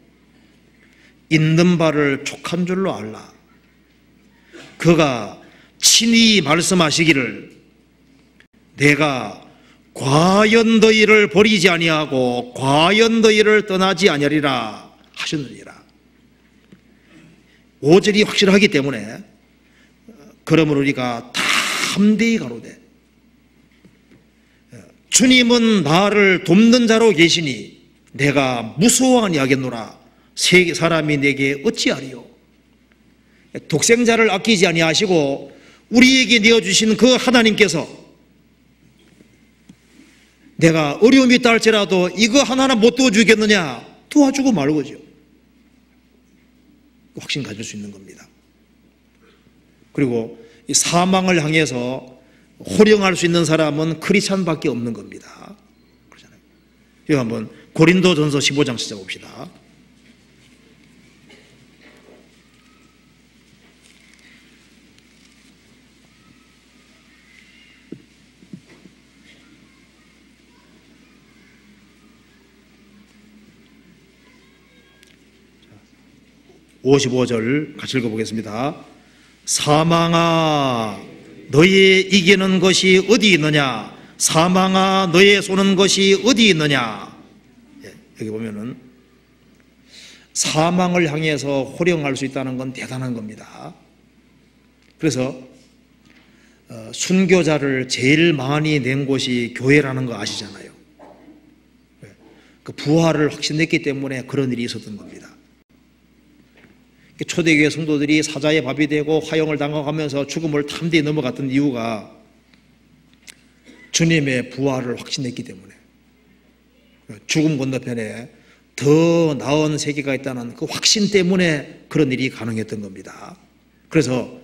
있는 바를 족한 줄로 알라. 그가 친히 말씀하시기를 내가 과연 너희를 버리지 아니하고 과연 너희를 떠나지 아니하리라 하셨느니라. 5절이 확실하기 때문에 그러므로 우리가 담대히 가로되 주님은 나를 돕는 자로 계시니 내가 무서워 아니하겠노라. 사람이 내게 어찌하리요. 독생자를 아끼지 아니하시고 우리에게 내어주신 그 하나님께서 내가 어려움이 있다 할지라도 이거 하나는 못 도와주겠느냐? 도와주고 말고죠. 확신 가질 수 있는 겁니다. 그리고 이 사망을 향해서 호령할 수 있는 사람은 크리스찬밖에 없는 겁니다. 그렇잖아요. 이거 한번 고린도전서 15장 찾아봅시다. 자, 55절 같이 읽어보겠습니다. 사망아 너의 이기는 것이 어디 있느냐? 사망아 너의 쏘는 것이 어디 있느냐? 여기 보면은 사망을 향해서 호령할 수 있다는 건 대단한 겁니다. 그래서 순교자를 제일 많이 낸 곳이 교회라는 거 아시잖아요. 그 부활을 확신했기 때문에 그런 일이 있었던 겁니다. 초대교회 성도들이 사자의 밥이 되고 화형을 당하면서 죽음을 담대히 넘어갔던 이유가 주님의 부활을 확신했기 때문에, 죽음 건너편에 더 나은 세계가 있다는 그 확신 때문에 그런 일이 가능했던 겁니다. 그래서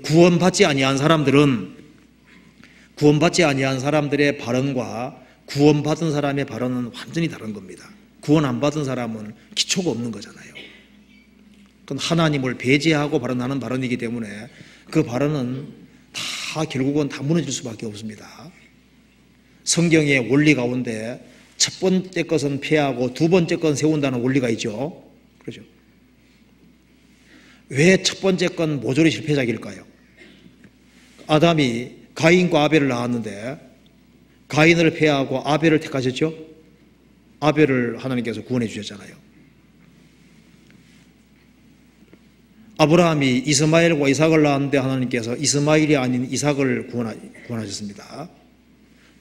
구원받지 아니한 사람들은 구원받지 아니한 사람들의 발언과 구원받은 사람의 발언은 완전히 다른 겁니다. 구원 안 받은 사람은 기초가 없는 거잖아요. 그건 하나님을 배제하고 발언하는 발언이기 때문에 그 발언은 다 결국은 다 무너질 수밖에 없습니다. 성경의 원리 가운데 첫 번째 것은 폐하고 두 번째 건 세운다는 원리가 있죠. 그렇죠? 왜 첫 번째 건 모조리 실패작일까요? 아담이 가인과 아벨을 낳았는데 가인을 폐하고 아벨을 택하셨죠? 아벨을 하나님께서 구원해 주셨잖아요. 아브라함이 이스마엘과 이삭을 낳았는데 하나님께서 이스마엘이 아닌 이삭을 구원하셨습니다.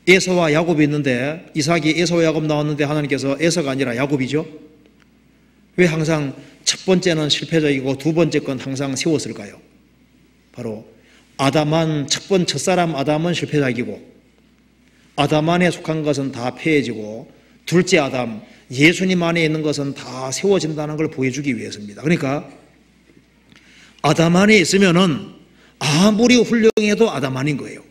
에서와 야곱이 있는데 이삭이 에서와 야곱 나왔는데 하나님께서 에서가 아니라 야곱이죠. 왜 항상 첫 번째는 실패적이고 두 번째 건 항상 세웠을까요? 바로 첫사람 아담은 실패작이고 아담 안에 속한 것은 다 폐해지고 둘째 아담 예수님 안에 있는 것은 다 세워진다는 걸 보여주기 위해서입니다. 그러니까 아담 안에 있으면은 아무리 훌륭해도 아담 안인 거예요.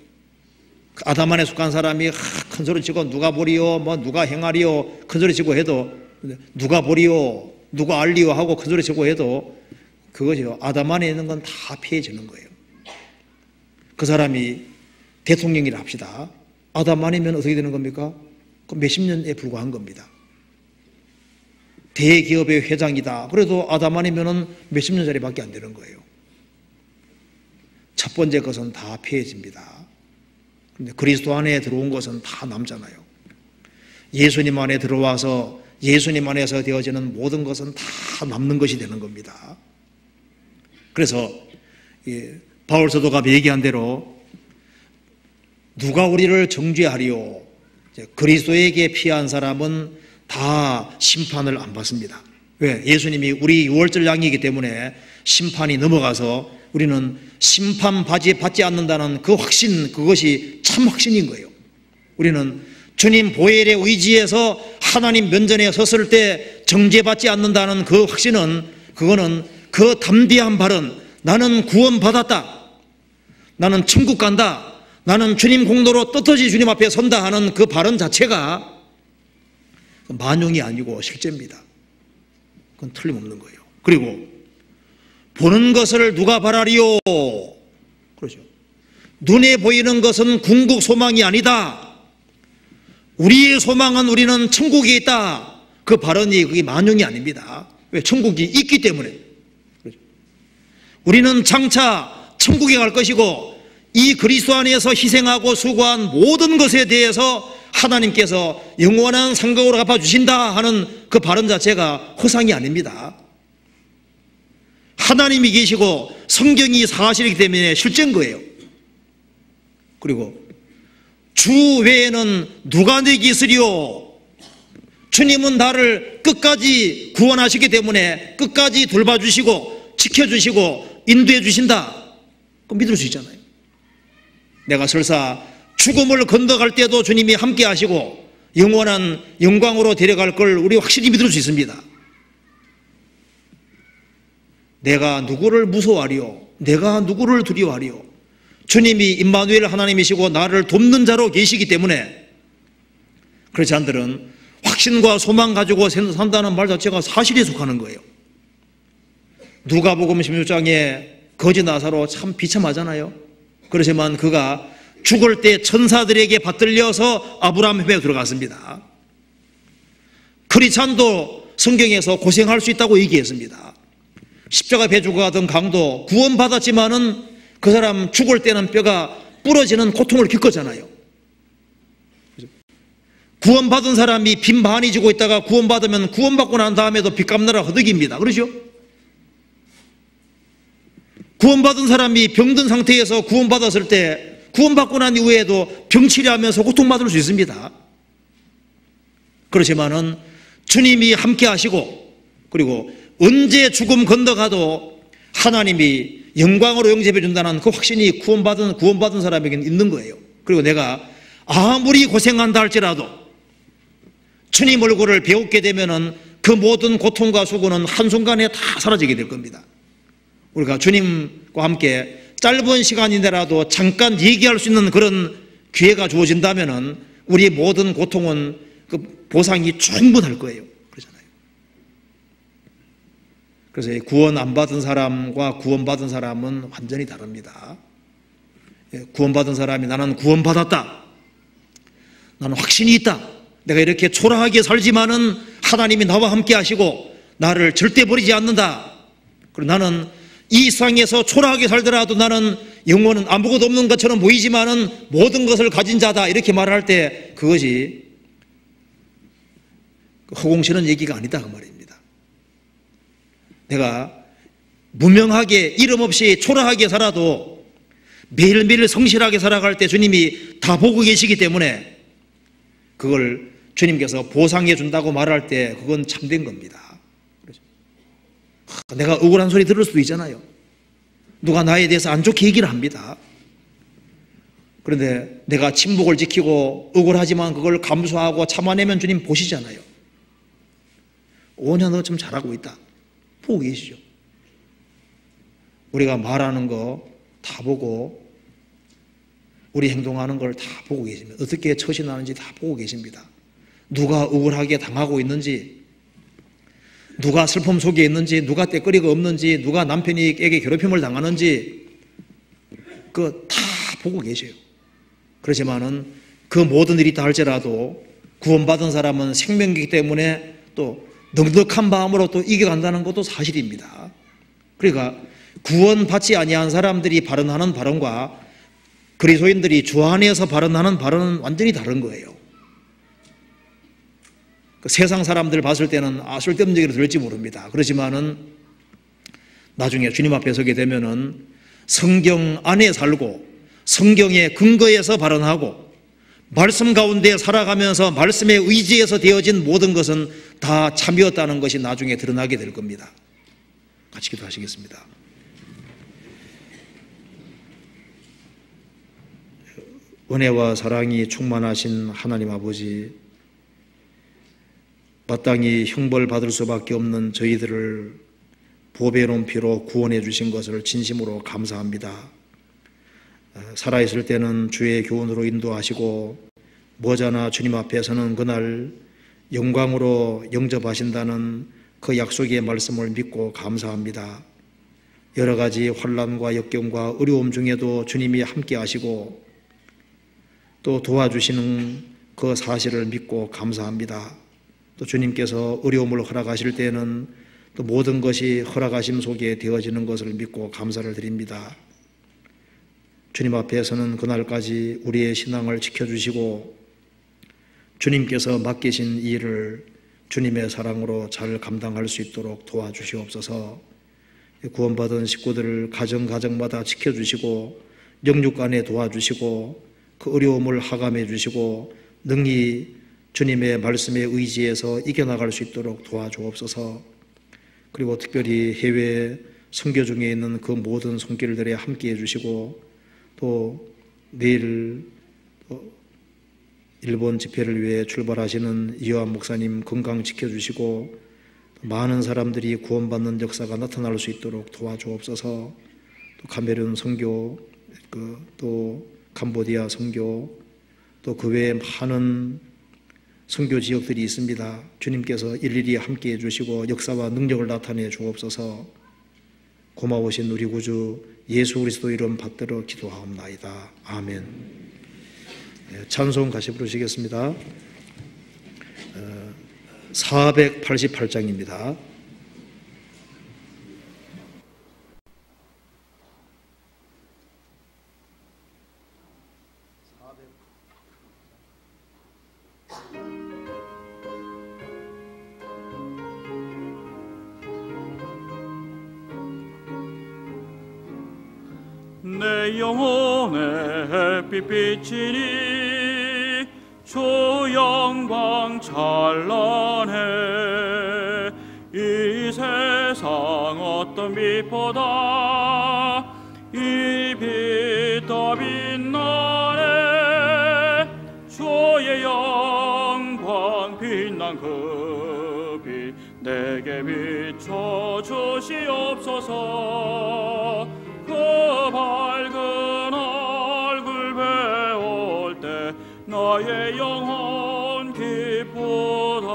아담 안에 속한 사람이 큰 소리 치고 누가 보리요, 뭐 누가 행하리요 큰 소리 치고 해도 누가 보리요, 누가 알리요 하고 큰 소리 치고 해도 그것이요 아담 안에 있는 건 다 피해지는 거예요. 그 사람이 대통령이라 합시다. 아담 아니면 어떻게 되는 겁니까? 몇십 년에 불과한 겁니다. 대기업의 회장이다. 그래도 아담 아니면 몇십 년짜리밖에 안 되는 거예요. 첫 번째 것은 다 폐해집니다. 근데 그리스도 안에 들어온 것은 다 남잖아요. 예수님 안에 들어와서 예수님 안에서 되어지는 모든 것은 다 남는 것이 되는 겁니다. 그래서 바울 사도가 얘기한 대로 누가 우리를 정죄하리요? 그리스도에게 피한 사람은 다 심판을 안 받습니다. 왜? 예수님이 우리 유월절 양이기 때문에 심판이 넘어가서 우리는 심판받지 않는다는 그 확신, 그것이 참 확신인 거예요. 우리는 주님 보혈의 의지에서 하나님 면전에 섰을 때 정죄받지 않는다는 그 확신은, 그거는 그 담대한 발언, 나는 구원받았다, 나는 천국 간다, 나는 주님 공로로 떳떳이 주님 앞에 선다 하는 그 발언 자체가 만용이 아니고 실제입니다. 그건 틀림없는 거예요. 그리고 보는 것을 누가 바라리요? 그러죠. 눈에 보이는 것은 궁극 소망이 아니다. 우리의 소망은 우리는 천국에 있다. 그 발언이 그게 만용이 아닙니다. 왜? 천국이 있기 때문에. 그렇죠. 우리는 장차 천국에 갈 것이고 이 그리스도 안에서 희생하고 수고한 모든 것에 대해서 하나님께서 영원한 상급으로 갚아주신다 하는 그 발언 자체가 허상이 아닙니다. 하나님이 계시고 성경이 사실이기 때문에 실제인 거예요. 그리고 주 외에는 누가 내게 있으리요? 주님은 나를 끝까지 구원하시기 때문에 끝까지 돌봐주시고 지켜주시고 인도해 주신다. 그럼 믿을 수 있잖아요. 내가 설사 죽음을 건너갈 때도 주님이 함께 하시고 영원한 영광으로 데려갈 걸 우리 확실히 믿을 수 있습니다. 내가 누구를 무서워하리요? 내가 누구를 두려워하리요? 주님이 임마누엘 하나님이시고 나를 돕는 자로 계시기 때문에 그렇지 않들은 확신과 소망 가지고 산다는 말 자체가 사실에 속하는 거예요. 누가복음 16장에 거지 나사로 참 비참하잖아요. 그렇지만 그가 죽을 때 천사들에게 받들려서 아브라함 회에 들어갔습니다. 크리스찬도 성경에서 고생할 수 있다고 얘기했습니다. 십자가 배 주고 가던 강도 구원받았지만은 그 사람 죽을 때는 뼈가 부러지는 고통을 겪었잖아요. 구원받은 사람이 빈 반이 지고 있다가 구원받으면 구원받고 난 다음에도 빚 갚느라 허덕입니다. 그러죠? 구원받은 사람이 병든 상태에서 구원받았을 때 구원받고 난 이후에도 병치료하면서 고통받을 수 있습니다. 그렇지만은 주님이 함께 하시고 그리고 언제 죽음 건너가도 하나님이 영광으로 영접해 준다는 그 확신이 구원받은 사람에게는 있는 거예요. 그리고 내가 아무리 고생한다 할지라도 주님 얼굴을 배우게 되면은 그 모든 고통과 수고는 한순간에 다 사라지게 될 겁니다. 우리가 주님과 함께 짧은 시간인데라도 잠깐 얘기할 수 있는 그런 기회가 주어진다면은 우리 모든 고통은 그 보상이 충분할 거예요. 그렇잖아요. 그래서 구원 안 받은 사람과 구원받은 사람은 완전히 다릅니다. 구원받은 사람이 나는 구원받았다. 나는 확신이 있다. 내가 이렇게 초라하게 살지만은 하나님이 나와 함께 하시고 나를 절대 버리지 않는다. 그리고 나는 이 세상에서 초라하게 살더라도 나는 영혼은 아무것도 없는 것처럼 보이지만은 모든 것을 가진 자다. 이렇게 말할 때 그것이 허공치는 얘기가 아니다. 그 말입니다. 내가 무명하게 이름 없이 초라하게 살아도 매일매일 성실하게 살아갈 때 주님이 다 보고 계시기 때문에 그걸 주님께서 보상해 준다고 말할 때 그건 참된 겁니다. 내가 억울한 소리 들을 수도 있잖아요. 누가 나에 대해서 안 좋게 얘기를 합니다. 그런데 내가 침묵을 지키고 억울하지만 그걸 감수하고 참아내면 주님 보시잖아요. 오냐 너 좀 잘하고 있다. 보고 계시죠. 우리가 말하는 거 다 보고 우리 행동하는 걸 다 보고 계십니다. 어떻게 처신하는지 다 보고 계십니다. 누가 억울하게 당하고 있는지, 누가 슬픔 속에 있는지, 누가 때거리가 없는지, 누가 남편에게 괴롭힘을 당하는지 그거 다 보고 계셔요. 그렇지만은 그 모든 일이 다 할지라도 구원받은 사람은 생명이기 때문에 또 넉넉한 마음으로 또 이겨간다는 것도 사실입니다. 그러니까 구원받지 아니한 사람들이 발언하는 발언과 그리스도인들이 주 안에서 발언하는 발언은 완전히 다른 거예요. 세상 사람들 봤을 때는 쓸데없는 얘기를 들을지 모릅니다. 그렇지만은 나중에 주님 앞에 서게 되면은 성경 안에 살고 성경의 근거에서 발언하고 말씀 가운데 살아가면서 말씀에 의지해서 되어진 모든 것은 다 참이었다는 것이 나중에 드러나게 될 겁니다. 같이 기도하시겠습니다. 은혜와 사랑이 충만하신 하나님 아버지, 마땅히 형벌받을 수밖에 없는 저희들을 보배로운 피로 구원해 주신 것을 진심으로 감사합니다. 살아있을 때는 주의 교훈으로 인도하시고 머자나 주님 앞에 서는 그날 영광으로 영접하신다는 그 약속의 말씀을 믿고 감사합니다. 여러 가지 환난과 역경과 어려움 중에도 주님이 함께 하시고 또 도와주시는 그 사실을 믿고 감사합니다. 또 주님께서 어려움을 허락하실 때는 또 모든 것이 허락하심 속에 되어지는 것을 믿고 감사를 드립니다. 주님 앞에서는 그날까지 우리의 신앙을 지켜주시고 주님께서 맡기신 일을 주님의 사랑으로 잘 감당할 수 있도록 도와주시옵소서. 구원받은 식구들을 가정마다 지켜주시고 영육간에 도와주시고 그 어려움을 하감해 주시고 능히 주님의 말씀에 의지해서 이겨나갈 수 있도록 도와주옵소서. 그리고 특별히 해외 선교 중에 있는 그 모든 손길들에 함께해 주시고 또 내일 일본 집회를 위해 출발하시는 이요한 목사님 건강 지켜주시고 많은 사람들이 구원받는 역사가 나타날 수 있도록 도와주옵소서. 또 카메룬 선교, 또 캄보디아 선교, 또 그 외에 많은 선교 지역들이 있습니다. 주님께서 일일이 함께해 주시고 역사와 능력을 나타내 주옵소서. 고마우신 우리 구주 예수 그리스도 이름 받들어 기도하옵나이다. 아멘. 찬송 같이 부르시겠습니다. 488장입니다. 내 영혼의 빛비치니 주 영광 찬란해. 이 세상 어떤 빛보다 이 빛 더 빛나네. 주의 영광 빛난 그 빛 내게 비춰 주시옵소서. 그 밝은 얼굴 배울 때 나의 영혼 기쁘다.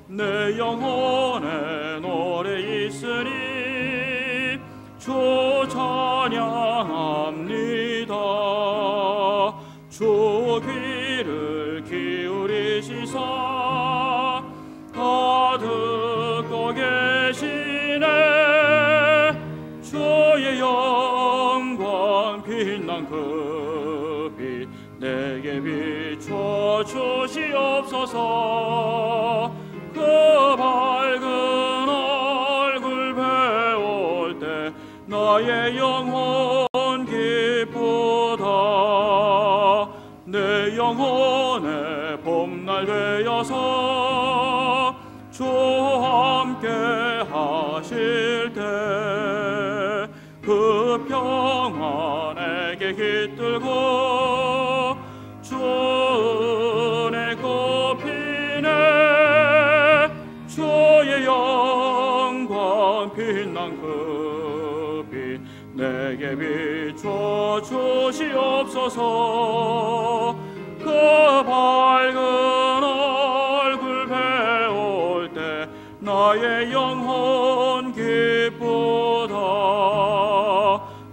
내 영혼에 노래 있으니 주 찬양합니다. 주 귀를 기울이시사 다 듣고 계시네. 주의 영광 빛난 그 빛 내게 비춰 주시옵소서. 그 밝은 얼굴 배울 때 나의 영혼 기쁘다. 내 영혼의 봄날 되어서 주 함께 하실 때 그 평안에게 깃들고 주 은혜 꼽히네. 주의 영광 빛난 그 빛 내게 비춰 주시옵소서. 그 밝은 얼굴 배울 때 나의 영혼 기쁘다.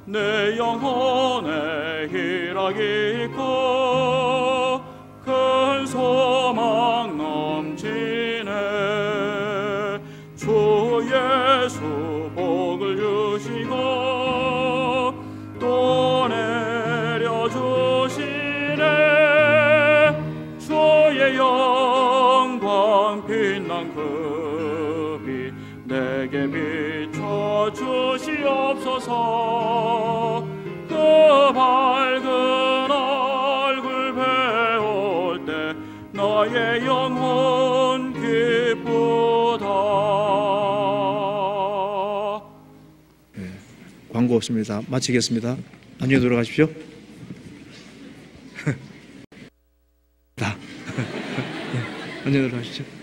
내 영혼에 희락이 있고 큰 소망 넘치네. 주 예수 복을 주시고 또 내려주시네. 주의 영광 빛난 그 빛 내게 비춰 주시옵소서. 그 밝은 얼굴 배울 때 나의 영혼 기쁘다. 광고 없습니다. 마치겠습니다. 안녕히 돌아가십시오. 안녕히 돌아가십시오.